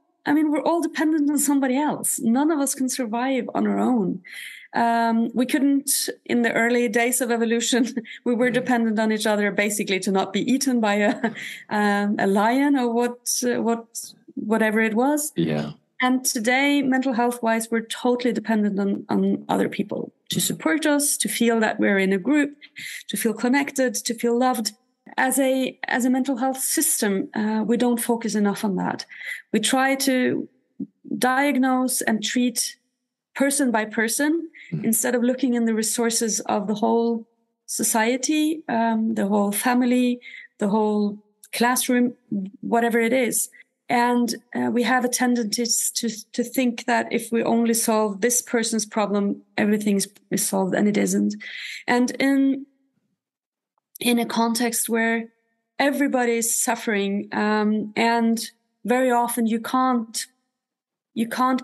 dependent on somebody else. None of us can survive on our own. We couldn't, in the early days of evolution, we were dependent on each other basically to not be eaten by a lion or whatever it was. Yeah. And today, mental health wise, we're totally dependent on other people to support us, to feel that we're in a group, to feel connected, to feel loved. As a mental health system, we don't focus enough on that. We try to diagnose and treat person by person instead of looking in the resources of the whole society, the whole family, the whole classroom, whatever it is. And we have a tendency to think that if we only solve this person's problem, everything is solved, and it isn't. And in a context where everybody is suffering, and very often you can't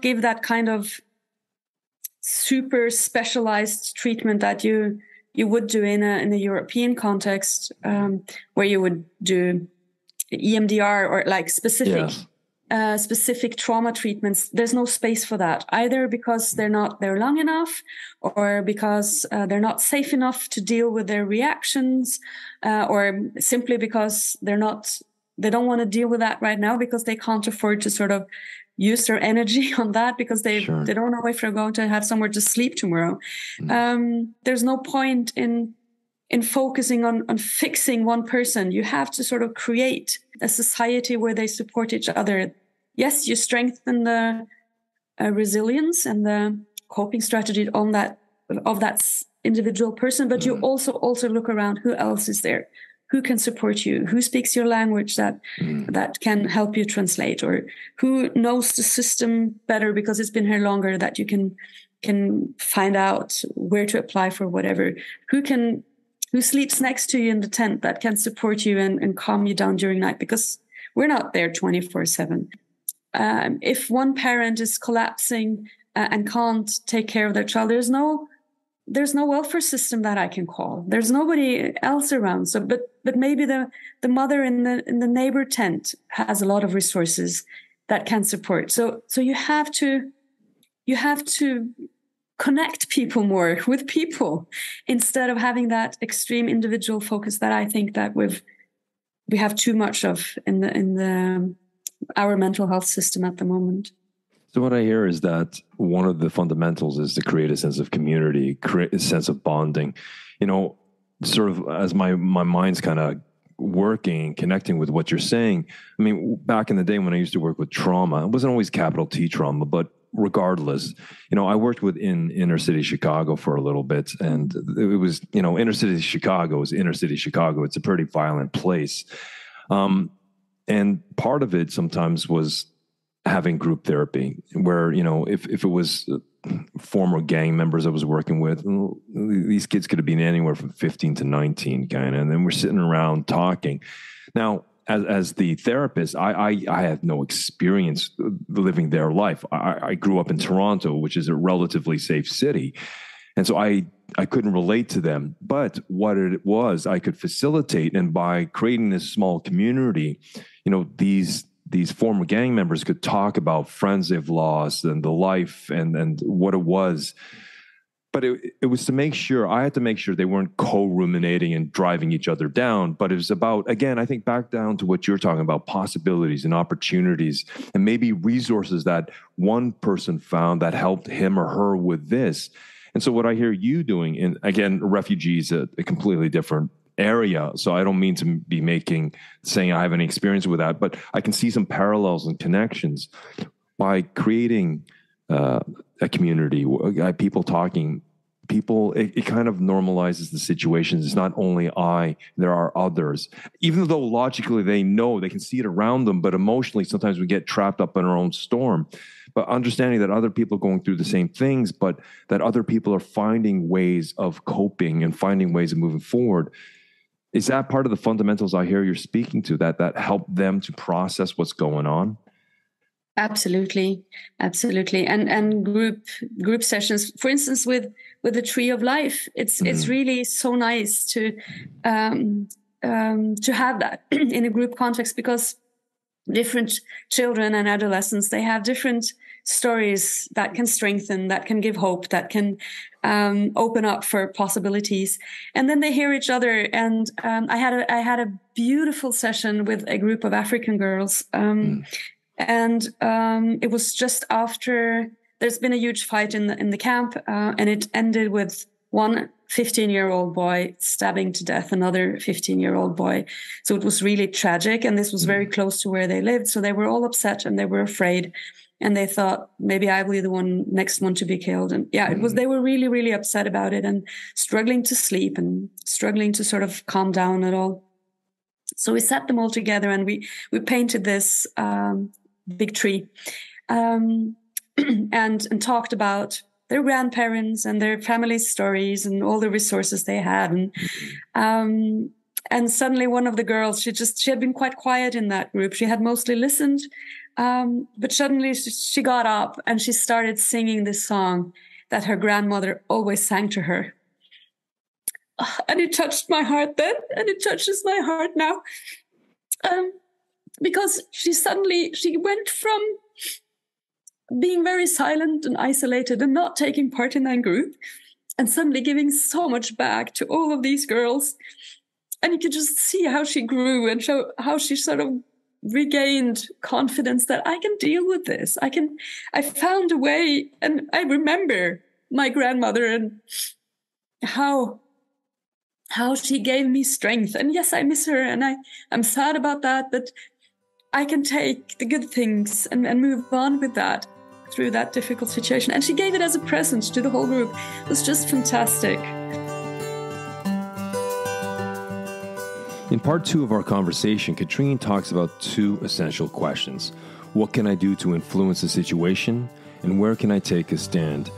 give that kind of super specialized treatment that you would do in a European context, where you would do EMDR or like specific trauma treatments. There's no space for that, either because they're not there long enough, or because they're not safe enough to deal with their reactions, or simply because they don't want to deal with that right now because they can't afford to sort of use their energy on that, because they don't know if they're going to have somewhere to sleep tomorrow. There's no point in focusing on fixing one person. You have to sort of create a society where they support each other. Yes, you strengthen the resilience and the coping strategy of that individual person, but you also look around who else is there, who can support you, who speaks your language that can help you translate, or who knows the system better because it's been here longer, that you can find out where to apply for whatever, who sleeps next to you in the tent that can support you and calm you down during night, because we're not there 24/7. If one parent is collapsing and can't take care of their child, there's no welfare system that I can call. There's nobody else around. So, but maybe the mother in the neighbor tent has a lot of resources that can support. So you have to connect people more with people instead of having that extreme individual focus that I think that we have too much of in our mental health system at the moment. So what I hear is that one of the fundamentals is to create a sense of community, create a sense of bonding. Sort of as my mind's kind of working, connecting with what you're saying. I mean, back in the day when I used to work with trauma, it wasn't always capital T trauma, but regardless, I worked in inner city Chicago for a little bit, and it was, inner city Chicago is inner city Chicago. It's a pretty violent place. And part of it sometimes was having group therapy where, if it was former gang members I was working with, these kids could have been anywhere from 15 to 19 kind of, and then we're sitting around talking. Now, as the therapist, I had no experience living their life. I grew up in Toronto, which is a relatively safe city. And so I couldn't relate to them. But what it was, I could facilitate. And by creating this small community, these former gang members could talk about friends they've lost and the life and what it was. But it was to make sure, I had to make sure they weren't co-ruminating and driving each other down. But it was about, again, I think back down to what you're talking about, possibilities and opportunities and maybe resources that one person found that helped him or her with this. And so what I hear you doing, and again, Refugee is a completely different area. So I don't mean to be saying I have any experience with that, but I can see some parallels and connections by creating a community, people talking, it kind of normalizes the situations. It's not only there are others, even though logically they can see it around them, but emotionally, sometimes we get trapped up in our own storm. But understanding that other people are going through the same things, but that other people are finding ways of coping and finding ways of moving forward. Is that part of the fundamentals I hear you're speaking to, that help them to process what's going on? Absolutely. And group sessions, for instance, with the Tree of Life, it's really so nice to have that in a group context, because different children and adolescents, they have different stories that can strengthen, that can give hope, that can open up for possibilities. And then they hear each other. And I had a beautiful session with a group of African girls. And it was just after there's been a huge fight in the camp, and it ended with one 15-year-old boy stabbing to death another 15-year-old boy. So it was really tragic, and this was very close to where they lived. So they were all upset and they were afraid, and they thought maybe I will be the next one to be killed. And they were really, really upset about it and struggling to sleep and struggling to sort of calm down at all. So we sat them all together and we painted this big tree, and talked about their grandparents and their family stories and all the resources they had. And suddenly one of the girls, she had been quite quiet in that group. She had mostly listened, but suddenly she got up and she started singing this song that her grandmother always sang to her. And it touched my heart then, and it touches my heart now. Because she went from being very silent and isolated and not taking part in that group, and suddenly giving so much back to all of these girls. And you could just see how she grew and how she sort of regained confidence that I can deal with this. I found a way. And I remember my grandmother and how she gave me strength. And yes, I miss her and I'm sad about that, but I can take the good things and move on with that through that difficult situation. And she gave it as a present to the whole group. It was just fantastic. In part 2 of our conversation, Katrin talks about 2 essential questions. What can I do to influence the situation? And where can I take a stand?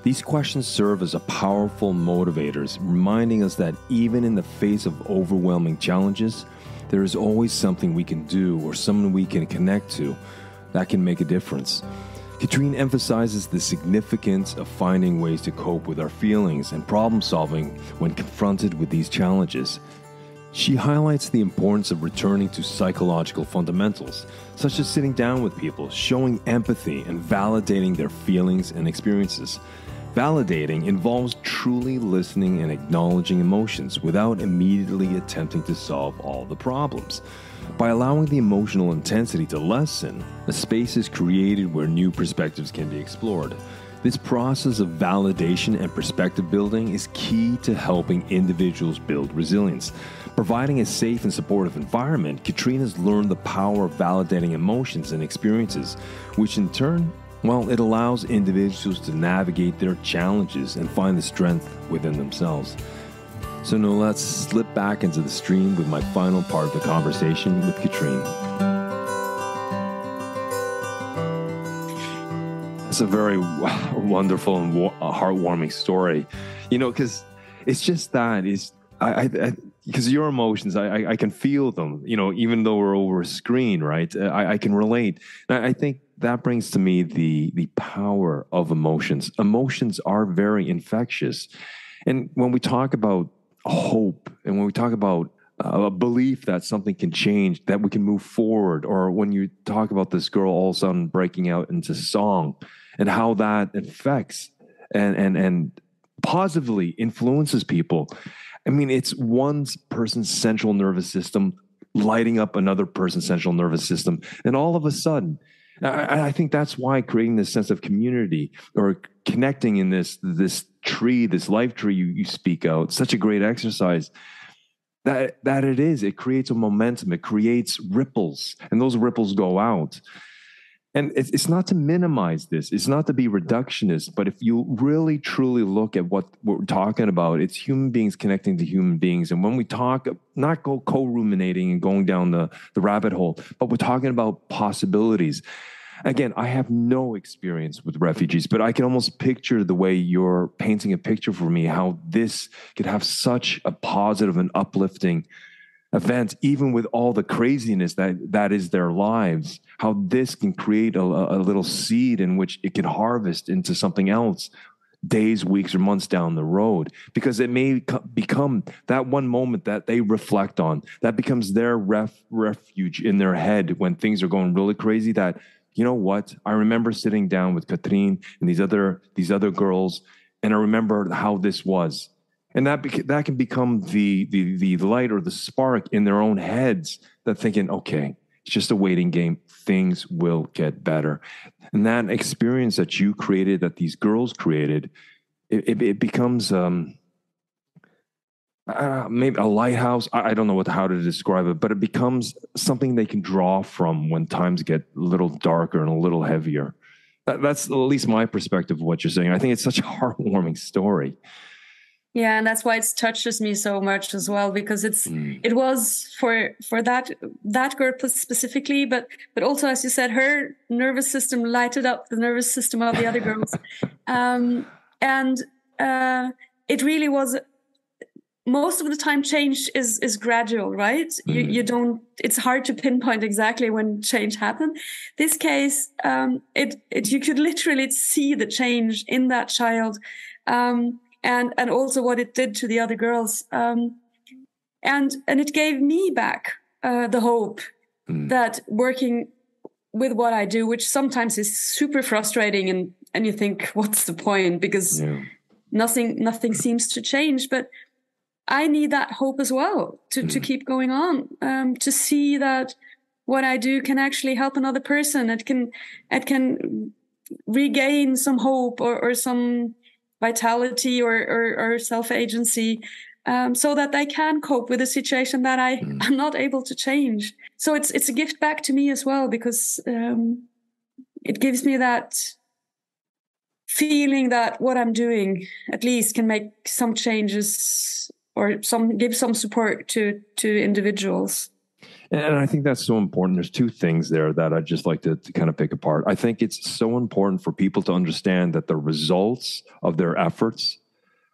These questions serve as a powerful motivators, reminding us that even in the face of overwhelming challenges, there is always something we can do or someone we can connect to that can make a difference. Katrin emphasizes the significance of finding ways to cope with our feelings and problem solving when confronted with these challenges. She highlights the importance of returning to psychological fundamentals, such as sitting down with people, showing empathy, and validating their feelings and experiences. Validating involves truly listening and acknowledging emotions without immediately attempting to solve all the problems. By allowing the emotional intensity to lessen, a space is created where new perspectives can be explored. This process of validation and perspective building is key to helping individuals build resilience. Providing a safe and supportive environment, Katrin has learned the power of validating emotions and experiences, which in turn, it allows individuals to navigate their challenges and find the strength within themselves. So now let's slip back into the stream with my final part of the conversation with Katrin. It's a very wonderful and heartwarming story, because it's just that because your emotions, I can feel them, even though we're over a screen, right? I can relate. And I think that brings to me the power of emotions. Emotions are very infectious. And when we talk about hope and when we talk about a belief that something can change, that we can move forward, or when you talk about this girl all of a sudden breaking out into song and how that affects and positively influences people. I mean, it's one person's central nervous system lighting up another person's central nervous system. And all of a sudden, I think that's why creating this sense of community or connecting in this tree, this life tree you speak out, such a great exercise that it creates a momentum, it creates ripples, and those ripples go out. And it's not to minimize this. It's not to be reductionist, but if you really, truly look at what we're talking about, it's human beings connecting to human beings. And when we talk, not go co-ruminating and going down the rabbit hole, but we're talking about possibilities. Again, I have no experience with refugees, but I can almost picture the way you're painting a picture for me, how this could have such a positive and uplifting event, even with all the craziness that is their lives, how this can create a little seed in which it can harvest into something else days, weeks, or months down the road, because it may become that one moment that they reflect on, that becomes their refuge in their head when things are going really crazy, that, you know what, I remember sitting down with Katrin and these other girls, and I remember how this was. And that can become the light or the spark in their own heads, that thinking, okay, it's just a waiting game. Things will get better. And that experience that you created, that these girls created, it becomes maybe a lighthouse. I don't know how to describe it, but it becomes something they can draw from when times get a little darker and a little heavier. That's at least my perspective of what you're saying. I think it's such a heartwarming story. Yeah, and that's why it touches me so much as well, because it was for that girl specifically, but also, as you said, her nervous system lighted up the nervous system of the other girls, and it really was. Most of the time, change is gradual, right? You don't. It's hard to pinpoint exactly when change happened. This case, you could literally see the change in that child. And also what it did to the other girls, and it gave me back the hope that working with what I do, which sometimes is super frustrating, and you think, what's the point? Because nothing seems to change. But I need that hope as well to keep going on, to see that what I do can actually help another person. It can regain some hope or some vitality or self-agency, so that I can cope with a situation that I'm not able to change. So it's a gift back to me as well, because it gives me that feeling that what I'm doing at least can make some changes or give some support to individuals. And I think that's so important. There's two things there that I'd just like to kind of pick apart. I think it's so important for people to understand that the results of their efforts,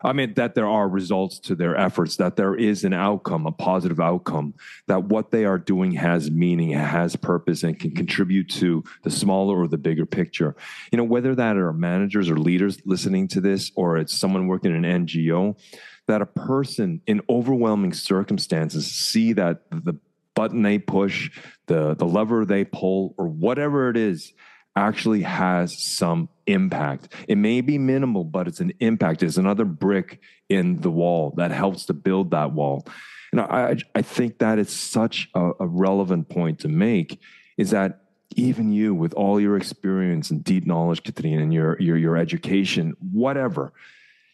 that there are results to their efforts, that there is an outcome, a positive outcome, that what they are doing has meaning, has purpose, and can contribute to the smaller or the bigger picture. Whether that are managers or leaders listening to this, or it's someone working in an NGO, that a person in overwhelming circumstances see that the button they push, the lever they pull, or whatever it is, actually has some impact. It may be minimal, but it's an impact. It's another brick in the wall that helps to build that wall. And I think that is such a relevant point to make, is that even you, with all your experience and deep knowledge, Katrin, and your education, whatever,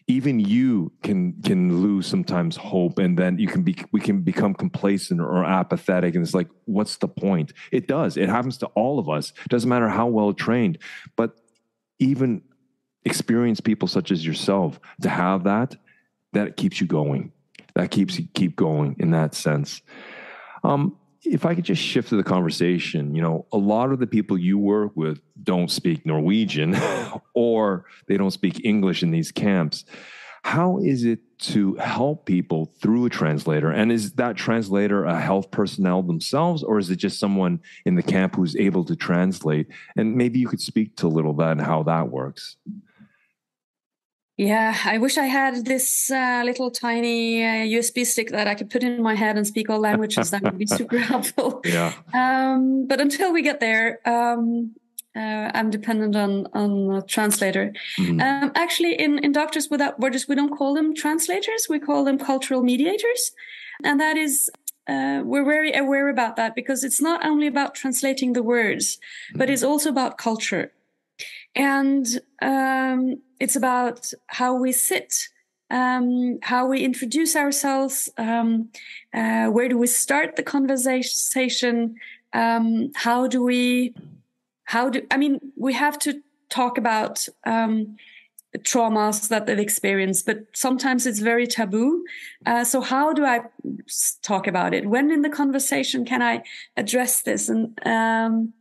even you can lose sometimes hope, and then we can become complacent or apathetic, and it's like, what's the point? It does. It happens to all of us. It doesn't matter how well trained, but even experienced people such as yourself, to have that keeps you going. That keeps you keep going in that sense. If I could just shift to the conversation, a lot of the people you work with don't speak Norwegian or they don't speak English in these camps. How is it to help people through a translator? And is that translator a health personnel themselves, or is it just someone in the camp who's able to translate? And maybe you could speak to a little bit and how that works. Yeah, I wish I had this little tiny USB stick that I could put in my head and speak all languages. That would be super helpful. Yeah. But until we get there, I'm dependent on a translator. Mm-hmm. Actually, in Doctors Without Borders, we don't call them translators. We call them cultural mediators. And that is, we're very aware about that, because it's not only about translating the words, but it's also about culture. And it's about how we sit, how we introduce ourselves, where do we start the conversation, we have to talk about traumas that they've experienced, but sometimes it's very taboo. So how do I talk about it? When in the conversation can I address this? And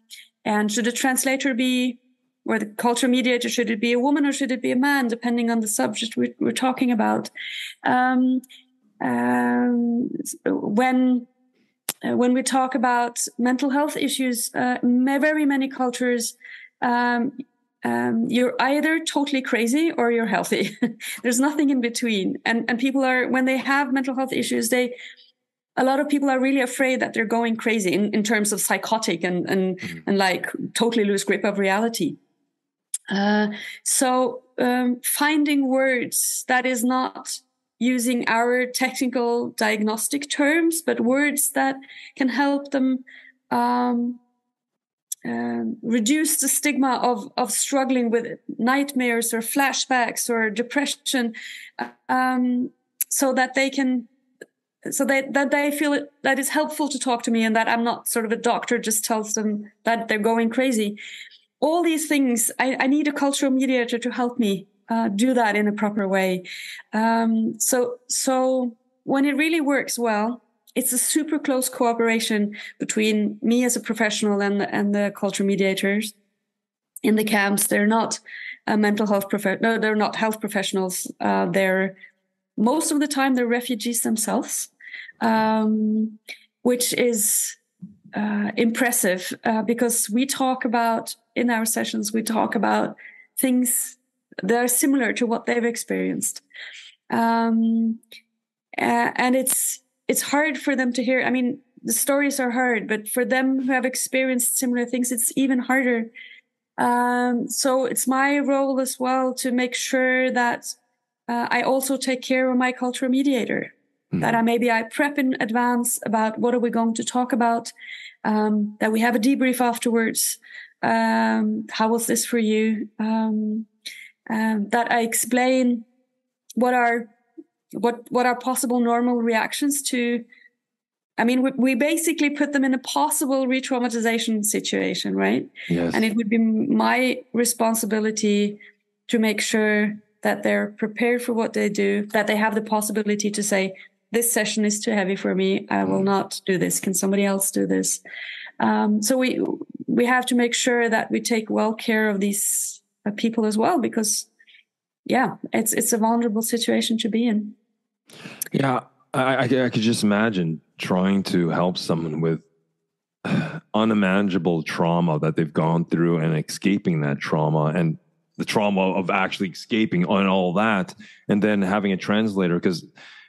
should a translator be, or the cultural mediator, should it be a woman or should it be a man, depending on the subject we're talking about? When we talk about mental health issues, very many cultures, you're either totally crazy or you're healthy. There's nothing in between. And people are, when they have mental health issues, a lot of people are really afraid that they're going crazy in terms of psychotic and like totally lose grip of reality. So finding words that is not using our technical diagnostic terms, but words that can help them reduce the stigma of struggling with nightmares or flashbacks or depression, so that they feel that it's helpful to talk to me, and that I'm not sort of a doctor just tells them that they're going crazy. All these things, I need a cultural mediator to help me do that in a proper way. So when it really works well, it's a super close cooperation between me as a professional and the cultural mediators in the camps. They're not mental health they're not health professionals. They're most of the time they're refugees themselves, which is impressive, because in our sessions, we talk about things that are similar to what they've experienced. And it's hard for them to hear. I mean, the stories are hard, but for them who have experienced similar things, it's even harder. So it's my role as well to make sure that I also take care of my cultural mediator, that I prep in advance about what are we going to talk about, that we have a debrief afterwards. How was this for you? That I explain what are possible normal reactions to. I mean, we basically put them in a possible re-traumatization situation, right? Yes. And it would be my responsibility to make sure that they're prepared for what they do, that they have the possibility to say, this session is too heavy for me. I will not do this. Can somebody else do this? So we have to make sure that we take well care of these people as well, because, yeah, it's a vulnerable situation to be in. Yeah, I could just imagine trying to help someone with unimaginable trauma that they've gone through and escaping that trauma, and the trauma of actually escaping and all that, and then having a translator. Because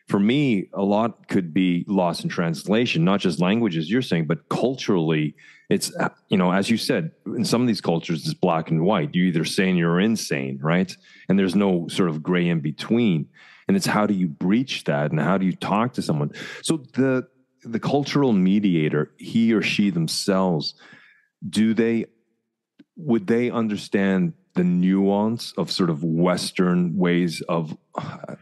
for me, a lot could be lost in translation, not just languages you're saying, but culturally. It's, as you said, in some of these cultures, it's black and white. You're either sane or insane, right? And there's no sort of gray in between. And it's how do you breach that, and how do you talk to someone? So the cultural mediator, he or she themselves, would they understand the nuance of sort of Western ways of,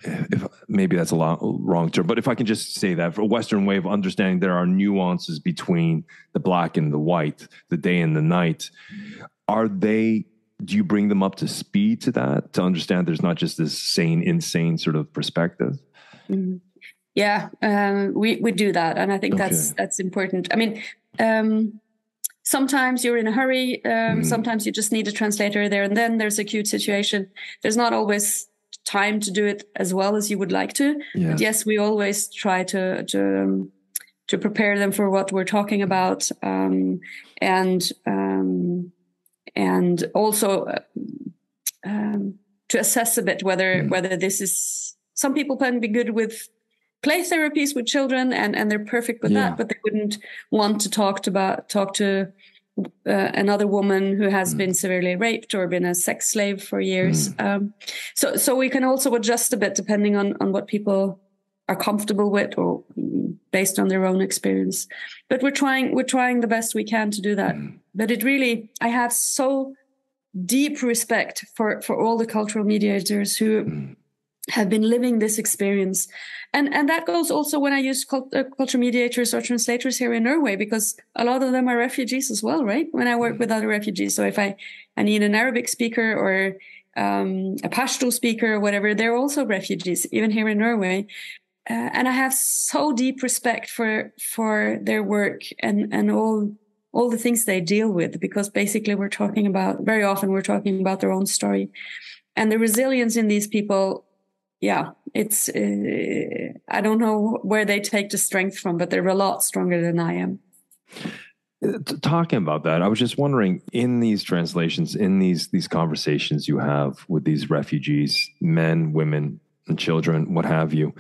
if maybe that's a wrong term, but if I can just say that, for a Western way of understanding, there are nuances between the black and the white, the day and the night. Do you bring them up to speed to that, to understand there's not just this sane, insane sort of perspective? Mm-hmm. Yeah, we do that. And I think that's important. I mean, sometimes you're in a hurry. Sometimes you just need a translator there and then. There's a acute situation. There's not always time to do it as well as you would like to. Yes. But yes, we always try to prepare them for what we're talking about, and also to assess a bit whether this is. Some people can be good with play therapies with children, and they're perfect with that, but they wouldn't want to talk to another woman who has been severely raped or been a sex slave for years. So we can also adjust a bit depending on what people are comfortable with or based on their own experience. But we're trying the best we can to do that. But I have so deep respect for all the cultural mediators who have been living this experience. And that goes also when I use culture mediators or translators here in Norway, because a lot of them are refugees as well, right? When I work with other refugees. So if I need an Arabic speaker or a Pashto speaker or whatever, they're also refugees, even here in Norway. And I have so deep respect for their work and all the things they deal with, because basically very often we're talking about their own story. And the resilience in these people, it's I don't know where they take the strength from, but they're a lot stronger than I am. Talking about that, I was just wondering, in these translations, in these conversations you have with these refugees, men, women, and children, what have you,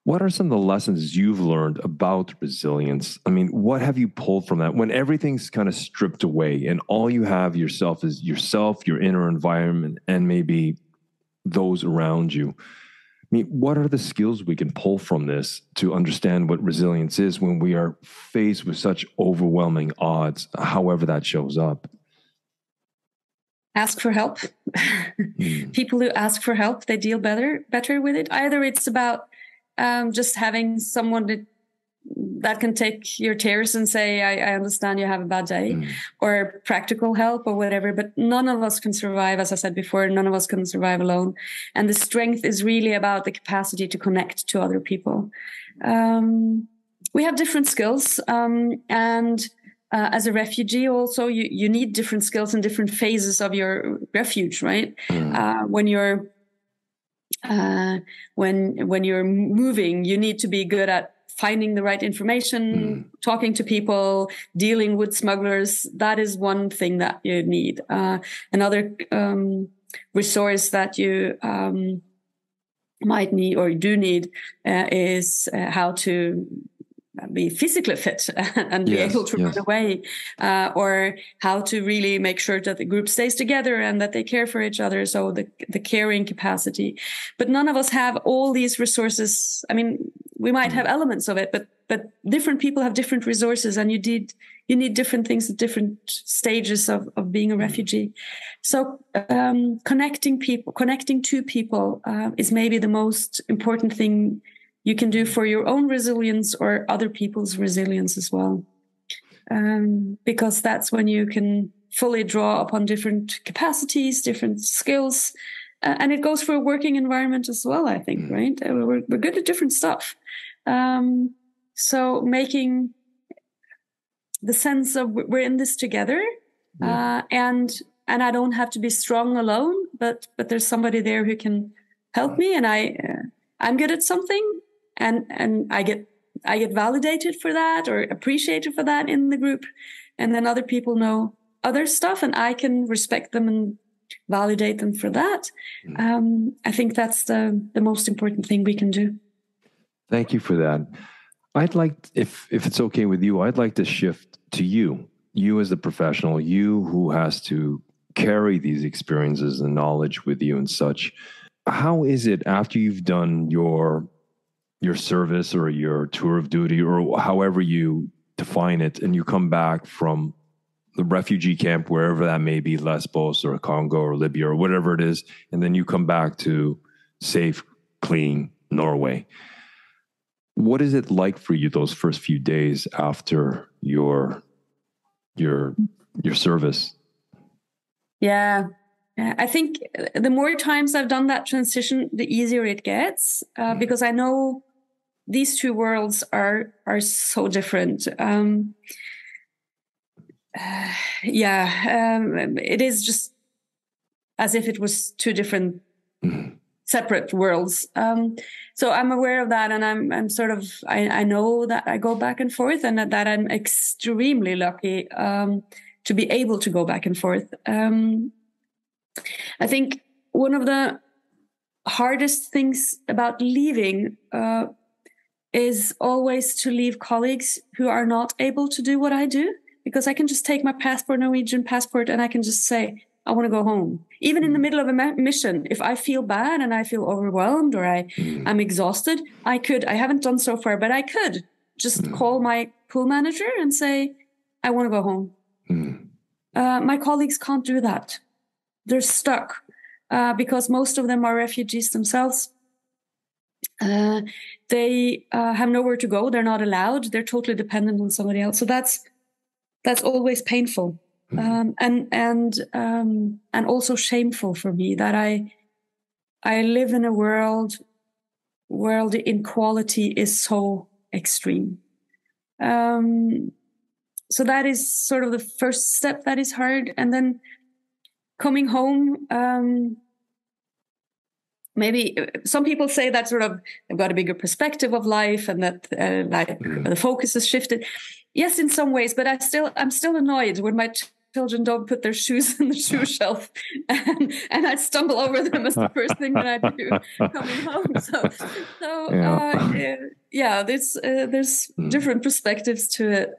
what are some of the lessons you've learned about resilience? I mean, what have you pulled from that when everything's kind of stripped away and all you have yourself is yourself, your inner environment, and maybe those around you? I mean, what are the skills we can pull from this to understand what resilience is when we are faced with such overwhelming odds, however that shows up? Ask for help. People who ask for help, they deal better with it. Either it's about just having someone that can take your tears and say, I understand you have a bad day, or practical help or whatever. But none of us can survive, as I said before, none of us can survive alone. And the strength is really about the capacity to connect to other people. We have different skills. And as a refugee also, you need different skills in different phases of your refuge, right? When you're moving, you need to be good at finding the right information, talking to people, dealing with smugglers. That is one thing that you need. Another resource that you might need or do need is how to be physically fit and be able to run away, or how to really make sure that the group stays together and that they care for each other. So the caring capacity. But none of us have all these resources. I mean, we might have elements of it, but different people have different resources, and you need different things at different stages of being a refugee. So connecting to people is maybe the most important thing you can do for your own resilience or other people's resilience as well. Because that's when you can fully draw upon different capacities, different skills. And it goes for a working environment as well, I think, right? We're good at different stuff. So making the sense of we're in this together, and I don't have to be strong alone, but there's somebody there who can help me, and I'm good at something. And I get validated for that or appreciated for that in the group. And then other people know other stuff, and I can respect them and validate them for that. I think that's the most important thing we can do. Thank you for that. I'd like, if it's okay with you, I'd like to shift to you as the professional, you who has to carry these experiences and knowledge with you and such. How is it after you've done your service or your tour of duty or however you define it, and you come back from the refugee camp, wherever that may be, Lesbos or Congo or Libya or whatever it is, and then you come back to safe, clean Norway. What is it like for you those first few days after your service? Yeah. I think the more times I've done that transition, the easier it gets, because I know these two worlds are so different. It is just as if it was two different separate worlds. So I'm aware of that, and I'm sort of I know that I go back and forth, and that I'm extremely lucky to be able to go back and forth. I think one of the hardest things about leaving is always to leave colleagues who are not able to do what I do, because I can just take my passport, Norwegian passport, and I can just say, I want to go home. Even in the middle of a mission, if I feel bad and I feel overwhelmed or I'm exhausted, I haven't done so far, but I could just call my pool manager and say, I want to go home. My colleagues can't do that. They're stuck because most of them are refugees themselves. They have nowhere to go. They're not allowed. They're totally dependent on somebody else. So that's always painful. And also shameful for me that I live in a world where the inequality is so extreme. So that is sort of the first step that is hard. And then coming home, maybe some people say that sort of they've got a bigger perspective of life and that the focus has shifted. Yes, in some ways, but I'm still annoyed when my children don't put their shoes in the shoe shelf, and I stumble over them as the first thing that I do coming home. There's different perspectives to it.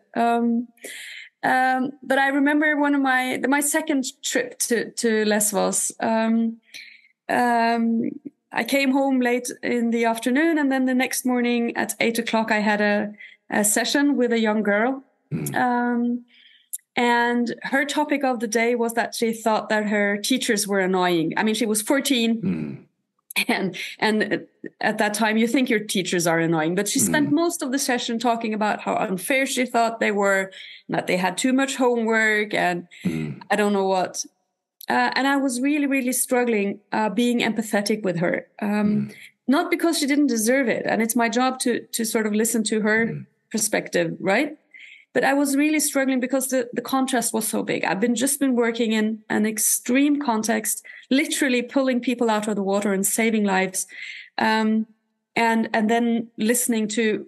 But I remember one of my second trip to Lesvos. I came home late in the afternoon, and then the next morning at 8:00, I had a session with a young girl. And her topic of the day was that she thought that her teachers were annoying. I mean, she was 14. And at that time, you think your teachers are annoying. But she spent most of the session talking about how unfair she thought they were, that they had too much homework, and I don't know what. And I was really, really struggling being empathetic with her. Not because she didn't deserve it. And it's my job to sort of listen to her perspective, right? But I was really struggling because the contrast was so big. I've just been working in an extreme context, literally pulling people out of the water and saving lives. And then listening to,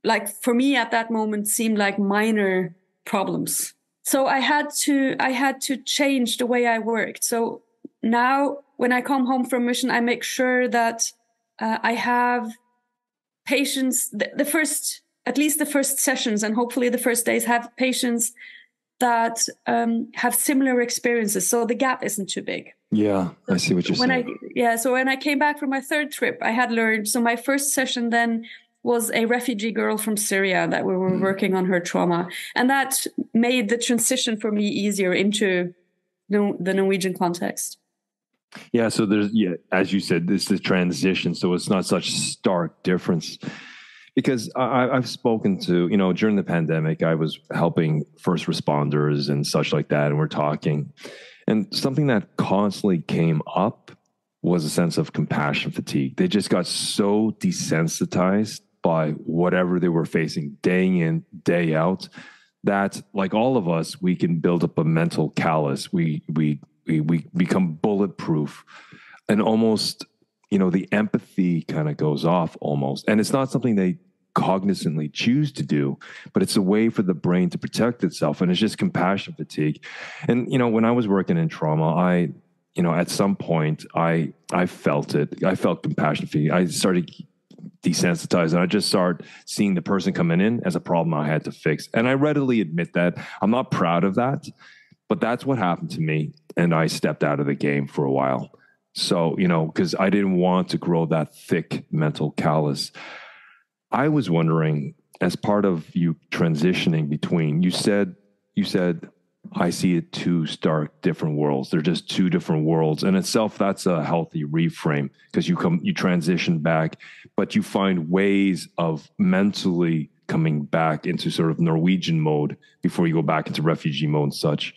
like, for me at that moment seemed like minor problems. So I had to change the way I worked. So now when I come home from mission, I make sure that I have patients, at least the first sessions, and hopefully the first days, have patients that have similar experiences. So the gap isn't too big. Yeah, I see what you're saying. So when I came back from my third trip, I had learned. So my first session then was a refugee girl from Syria that we were working on her trauma. And that made the transition for me easier into the Norwegian context. Yeah, so there's, as you said, this is transition. So it's not such stark difference. Because I've spoken to, during the pandemic, I was helping first responders and such like that, and we're talking. And something that constantly came up was a sense of compassion fatigue. They just got so desensitized by whatever they were facing day in, day out, that, like all of us, we can build up a mental callus. We become bulletproof, and almost, the empathy kind of goes off almost. And it's not something they cognizantly choose to do, but it's a way for the brain to protect itself. And it's just compassion fatigue. And, when I was working in trauma, at some point I felt it. I felt compassion fatigue. I started desensitized, and I just started seeing the person coming in as a problem I had to fix. And I readily admit that. I'm not proud of that, but that's what happened to me. And I stepped out of the game for a while. So, because I didn't want to grow that thick mental callus. I was wondering, as part of you transitioning between, you said, I see it two stark different worlds. They're just two different worlds. In itself, that's a healthy reframe, because you transition back, but you find ways of mentally coming back into sort of Norwegian mode before you go back into refugee mode and such.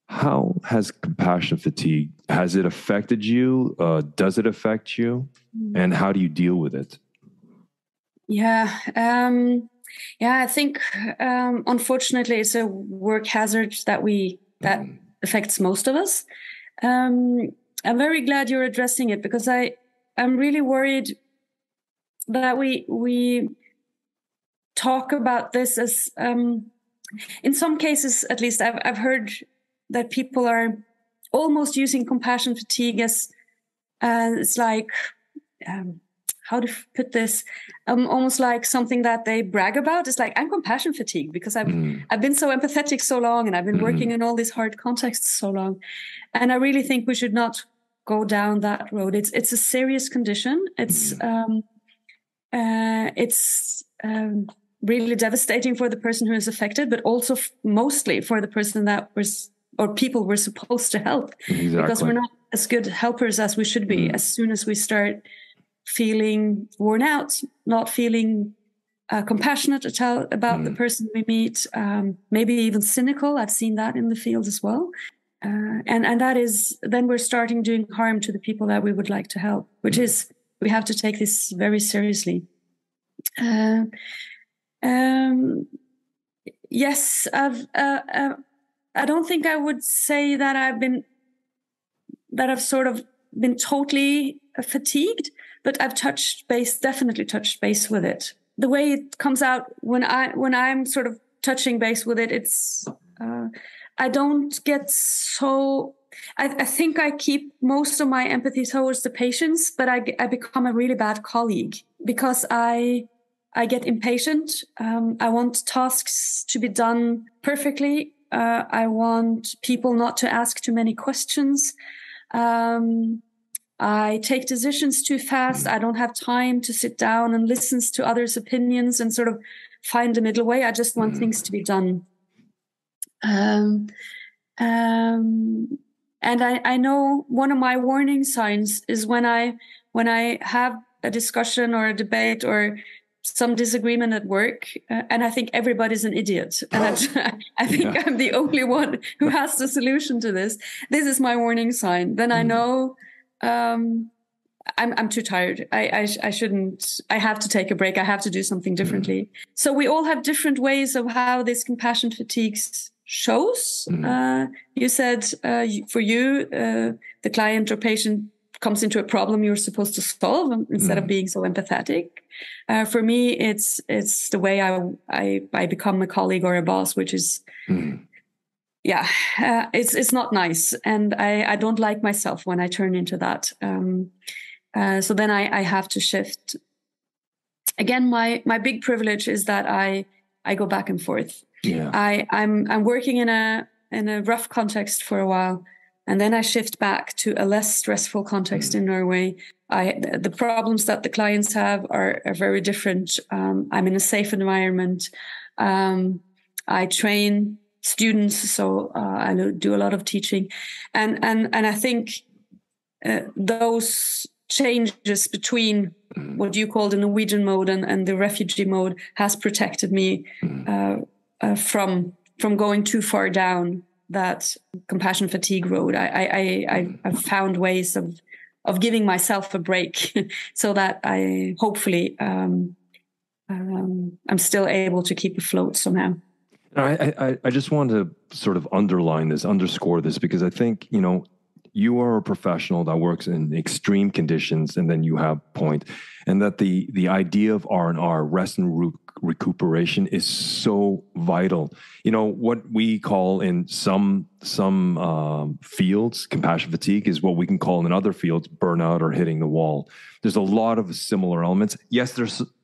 How has compassion fatigue, has it affected you? Does it affect you? And how do you deal with it? Yeah. I think, unfortunately, it's a work hazard that affects most of us. I'm very glad you're addressing it, because I'm really worried that we talk about this as, in some cases, at least I've heard that people are almost using compassion fatigue as it's like, how to put this, almost like something that they brag about. It's like, I'm compassion fatigued because I've been so empathetic so long, and I've been working in all these hard contexts so long. And I really think we should not go down that road. It's a serious condition. It's really devastating for the person who is affected, but also mostly for the person that or people we're supposed to help. Exactly. Because we're not as good helpers as we should be. As soon as we start feeling worn out, not feeling compassionate about the person we meet, maybe even cynical. I've seen that in the field as well. And that is, then we're starting doing harm to the people that we would like to help, which is, we have to take this very seriously. Yes, I don't think I would say that I've sort of been totally fatigued, but I've definitely touched base with it. The way it comes out when I'm sort of touching base with it, it's, I don't get so, I think I keep most of my empathy towards the patients, but I become a really bad colleague because I get impatient. I want tasks to be done perfectly. I want people not to ask too many questions. I take decisions too fast. I don't have time to sit down and listen to others' opinions and sort of find a middle way. I just want things to be done. And I know one of my warning signs is when I have a discussion or a debate or some disagreement at work, and I think everybody's an idiot, and I think I'm the only one who has the solution to this. This is my warning sign. Then I know I'm too tired. I shouldn't. I have to take a break. I have to do something differently. So we all have different ways of how this compassion fatigue shows. You said for you, the client or patient comes into a problem you're supposed to solve instead of being so empathetic. For me, it's the way I become a colleague or a boss, which is, it's not nice. And I don't like myself when I turn into that. So then I have to shift. Again, my big privilege is that I go back and forth. Yeah. I'm working in a rough context for a while. And then I shift back to a less stressful context in Norway. The problems that the clients have are very different. I'm in a safe environment. I train students, so I do a lot of teaching. And I think those changes between what you call the Norwegian mode and the refugee mode has protected me from going too far down that compassion fatigue road. I've found ways of giving myself a break so that I hopefully I'm still able to keep afloat somehow. I just want to sort of underscore this, because I think, you are a professional that works in extreme conditions, and then you have point, and that the idea of R&R, rest and recuperation, is so vital. What we call in some fields compassion fatigue is what we can call in other fields burnout or hitting the wall. There's a lot of similar elements. Yes,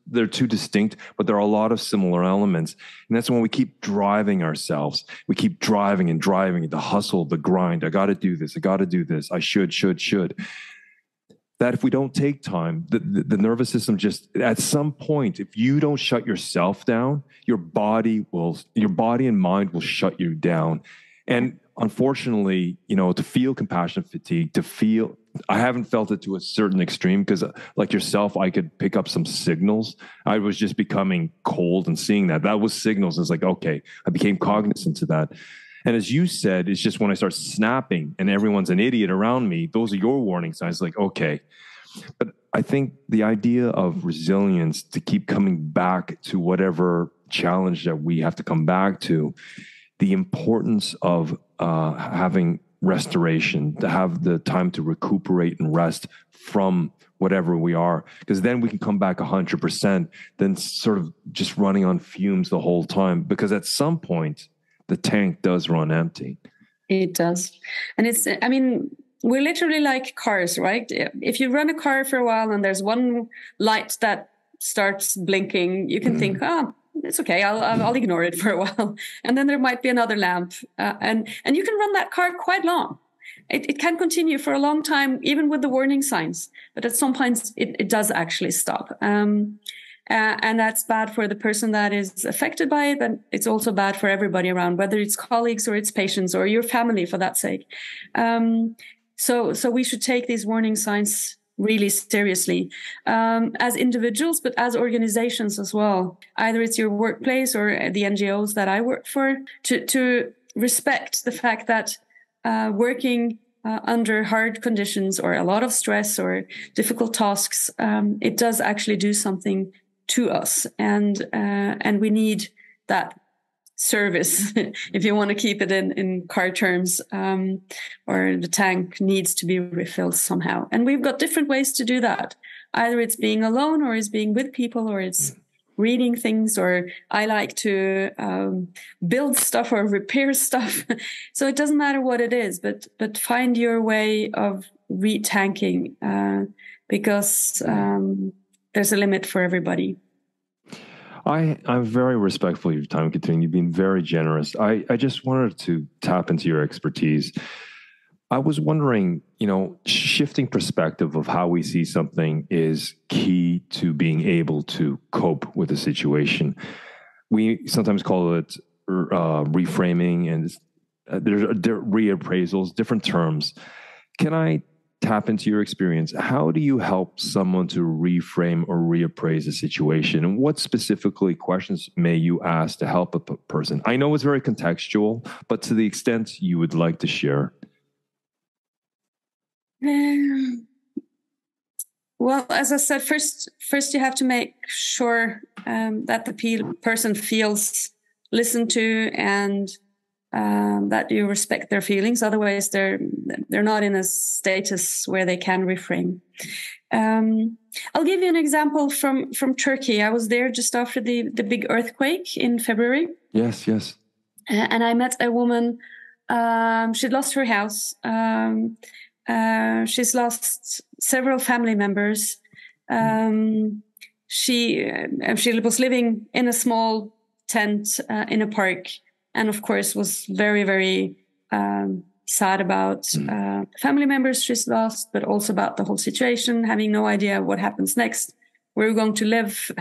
they're too distinct, but there are a lot of similar elements. And that's when we keep driving ourselves. We keep driving and driving, the hustle, the grind. I got to do this. I got to do this. I should. That if we don't take time, the nervous system just, at some point, if you don't shut yourself down, your body and mind will shut you down. And unfortunately, to feel compassion fatigue, I haven't felt it to a certain extreme, because like yourself, I could pick up some signals. I was just becoming cold and seeing that was signals. It's like, okay, I became cognizant to that. And as you said, it's just when I start snapping and everyone's an idiot around me, those are your warning signs. Like, okay. But I think the idea of resilience, to keep coming back to whatever challenge that we have to come back to, the importance of having restoration, to have the time to recuperate and rest from whatever we are, because then we can come back 100% than sort of just running on fumes the whole time, because at some point the tank does run empty. It does. And we're literally like cars, right? If you run a car for a while and there's one light that starts blinking, you can think, it's okay, I'll ignore it for a while. And then there might be another lamp. And you can run that car quite long. It can continue for a long time, even with the warning signs. But at some point, it does actually stop. And that's bad for the person that is affected by it. But it's also bad for everybody around, whether it's colleagues or it's patients or your family, for that sake. So we should take these warning signs really seriously, as individuals, but as organizations as well. Either it's your workplace or the NGOs that I work for, to respect the fact that working under hard conditions or a lot of stress or difficult tasks, it does actually do something to us, and we need that service, if you want to keep it in car terms, or the tank needs to be refilled somehow. And we've got different ways to do that. Either it's being alone, or it's being with people, or it's reading things, or I like to build stuff or repair stuff. So it doesn't matter what it is, but find your way of re-tanking, because there's a limit for everybody. I'm very respectful of your time, Katrin. You've been very generous. I just wanted to tap into your expertise. I was wondering, shifting perspective of how we see something is key to being able to cope with a situation. We sometimes call it reframing, and there's reappraisals, different terms. Can I tap into your experience? How do you help someone to reframe or reappraise a situation? And what specifically questions may you ask to help a person? I know it's very contextual, but to the extent you would like to share. Well, as I said, first you have to make sure that the person feels listened to, and that you respect their feelings. Otherwise, they're not in a status where they can reframe. I'll give you an example from Turkey. I was there just after the big earthquake in February. Yes. And I met a woman. She'd lost her house. She's lost several family members. She was living in a small tent in a park, and of course was very, very sad about family members she's lost, but also about the whole situation, having no idea what happens next, where we're going to live.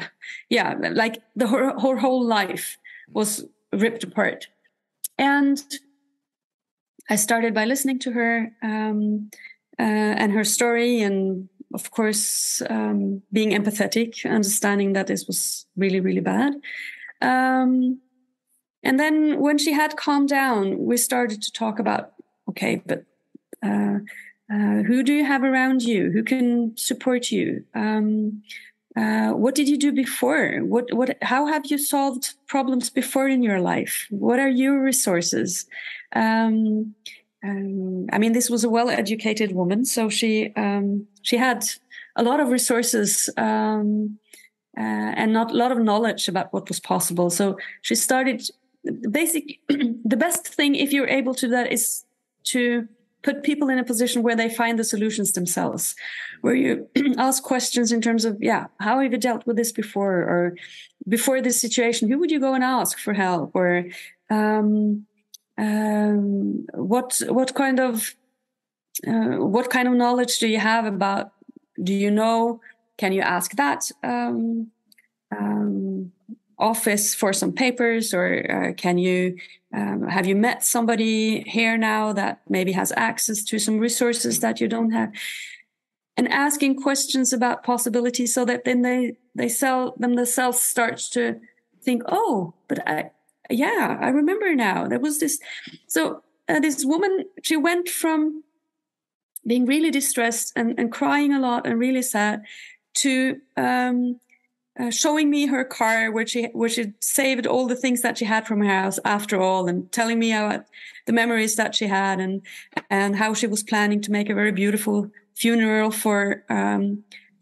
Yeah, like her whole life was ripped apart. And I started by listening to her and her story, and of course being empathetic, understanding that this was really, really bad. And then when she had calmed down, we started to talk about, okay, but who do you have around you? Who can support you? What did you do before? How have you solved problems before in your life? What are your resources? This was a well-educated woman, so she had a lot of resources and not a lot of knowledge about what was possible. So she started. The best thing, if you're able to do that, is to put people in a position where they find the solutions themselves, where you ask questions in terms of, how have you dealt with this before? Or before this situation, who would you go and ask for help? Or what kind of knowledge do you have about, do you know, can you ask that office for some papers, or can you have you met somebody here now that maybe has access to some resources that you don't have? And asking questions about possibilities, so that then they themselves start to think, oh, but I remember now, there was this. So this woman, she went from being really distressed and crying a lot and really sad to showing me her car where she saved all the things that she had from her house after all, and telling me about the memories that she had, and how she was planning to make a very beautiful funeral for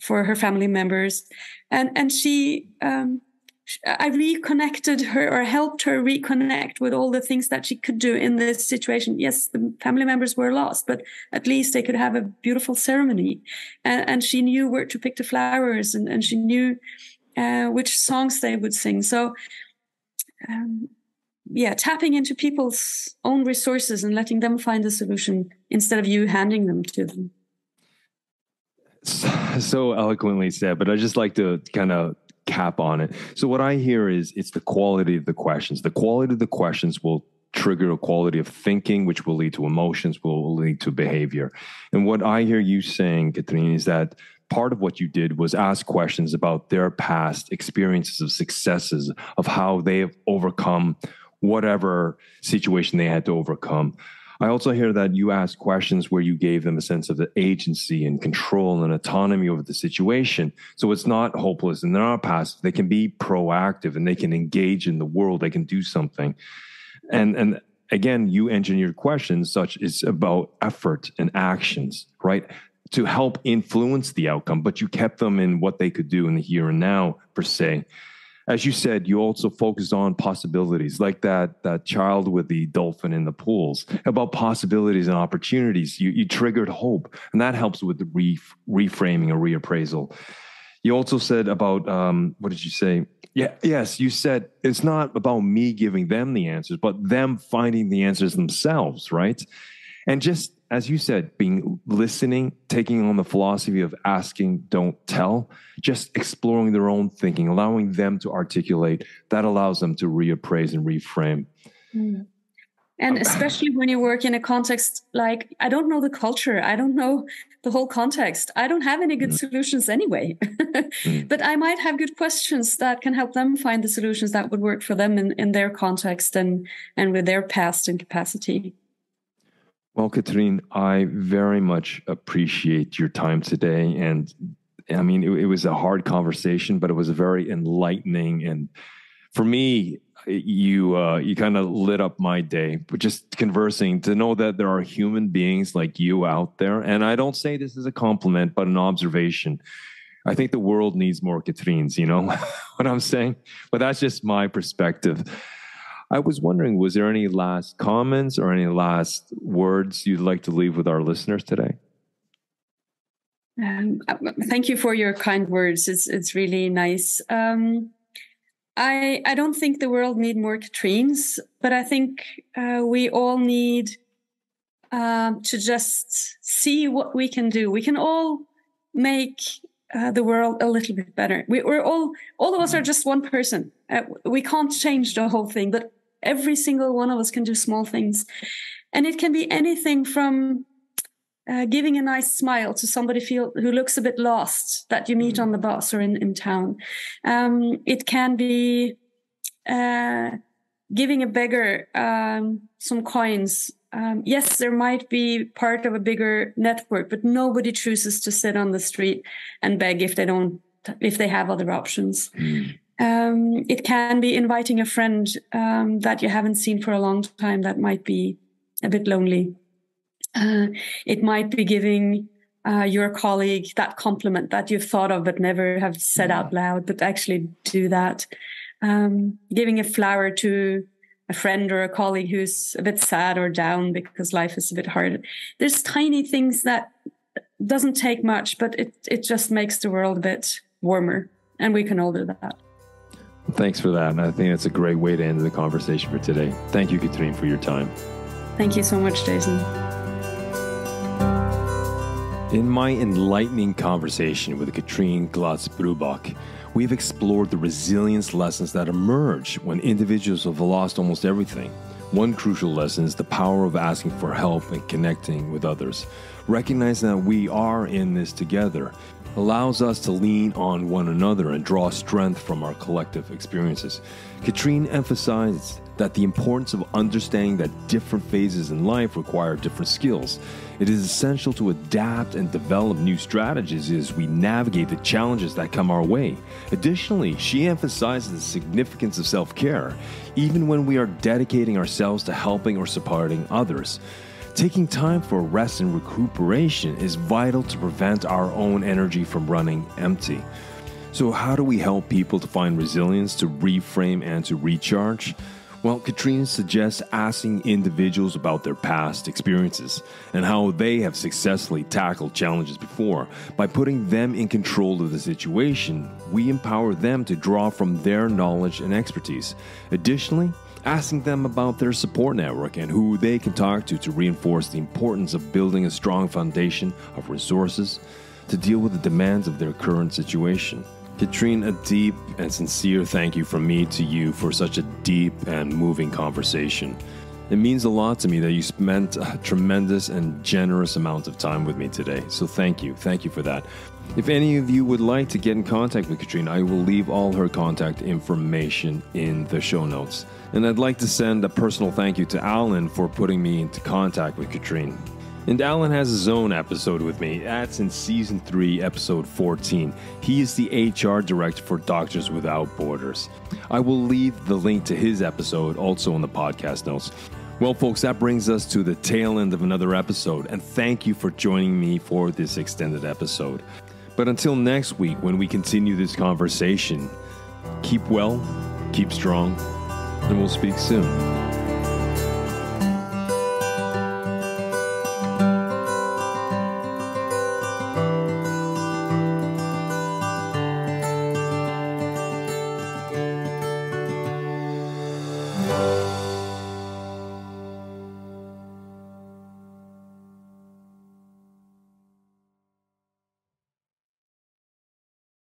her family members. And I reconnected her, or helped her reconnect with all the things that she could do in this situation. Yes, the family members were lost, but at least they could have a beautiful ceremony. And she knew where to pick the flowers, and she knew which songs they would sing. So, tapping into people's own resources and letting them find a solution instead of you handing them to them. So eloquently said, but I just like to kind of cap on it. So what I hear is it's the quality of the questions. The quality of the questions will trigger a quality of thinking, which will lead to emotions, will lead to behavior. And what I hear you saying, Katrin, is that part of what you did was ask questions about their past experiences of successes, of how they have overcome whatever situation they had to overcome. I also hear that you asked questions where you gave them a sense of the agency and control and autonomy over the situation. So it's not hopeless and they're not passive. They can be proactive and they can engage in the world. They can do something. And again, you engineered questions such as about effort and actions, right? To help influence the outcome, but you kept them in what they could do in the here and now, per se. As you said, you also focused on possibilities, like that child with the dolphin in the pools, about possibilities and opportunities. You triggered hope, and that helps with the reframing or reappraisal. You also said about, what did you say? Yes, you said it's not about me giving them the answers, but them finding the answers themselves, right? And just, as you said, listening, taking on the philosophy of asking, don't tell, just exploring their own thinking, allowing them to articulate, that allows them to reappraise and reframe. Mm. And especially when you work in a context like, I don't know the culture, I don't know the whole context, I don't have any good solutions anyway, but I might have good questions that can help them find the solutions that would work for them in their context and with their past and capacity. Well, Katrin, I very much appreciate your time today. And I mean, it was a hard conversation, but it was very enlightening. And for me, you kind of lit up my day, but just conversing, to know that there are human beings like you out there. And I don't say this as a compliment, but an observation. I think the world needs more Katrins, you know what I'm saying? But that's just my perspective. I was wondering, was there any last comments or any last words you'd like to leave with our listeners today? Thank you for your kind words. It's really nice. I don't think the world needs more Katrins, but I think we all need to just see what we can do. We can all make the world a little bit better. We're all of us are just one person. We can't change the whole thing, but every single one of us can do small things. And it can be anything from giving a nice smile to somebody who looks a bit lost that you meet on the bus or in town. It can be giving a beggar some coins. Yes, there might be part of a bigger network, but nobody chooses to sit on the street and beg if they have other options. It can be inviting a friend that you haven't seen for a long time that might be a bit lonely. It might be giving your colleague that compliment that you've thought of but never have said out loud, but actually do that. Giving a flower to a friend or a colleague who's a bit sad or down because life is a bit hard. There's tiny things that doesn't take much, but it just makes the world a bit warmer, and we can all do that. Thanks for that. And I think that's a great way to end the conversation for today. Thank you, Katrin, for your time. Thank you so much, Jason. In my enlightening conversation with Katrin Glatz Brubakk, we've explored the resilience lessons that emerge when individuals have lost almost everything. One crucial lesson is the power of asking for help and connecting with others. Recognizing that we are in this together allows us to lean on one another and draw strength from our collective experiences. Katrin emphasized that the importance of understanding that different phases in life require different skills. It is essential to adapt and develop new strategies as we navigate the challenges that come our way. Additionally, she emphasizes the significance of self-care, even when we are dedicating ourselves to helping or supporting others. Taking time for rest and recuperation is vital to prevent our own energy from running empty. So how do we help people to find resilience, to reframe, and to recharge? Well, Katrin suggests asking individuals about their past experiences and how they have successfully tackled challenges before. By putting them in control of the situation, we empower them to draw from their knowledge and expertise. Additionally, asking them about their support network and who they can talk to reinforce the importance of building a strong foundation of resources to deal with the demands of their current situation. Katrin, a deep and sincere thank you from me to you for such a deep and moving conversation. It means a lot to me that you spent a tremendous and generous amount of time with me today. So thank you. Thank you for that. If any of you would like to get in contact with Katrin, I will leave all her contact information in the show notes. And I'd like to send a personal thank you to Alan for putting me into contact with Katrin. And Alan has his own episode with me. That's in Season 3, Episode 14. He is the HR Director for Doctors Without Borders. I will leave the link to his episode also in the podcast notes. Well, folks, that brings us to the tail end of another episode, and thank you for joining me for this extended episode. But until next week, when we continue this conversation, keep well, keep strong, and we'll speak soon.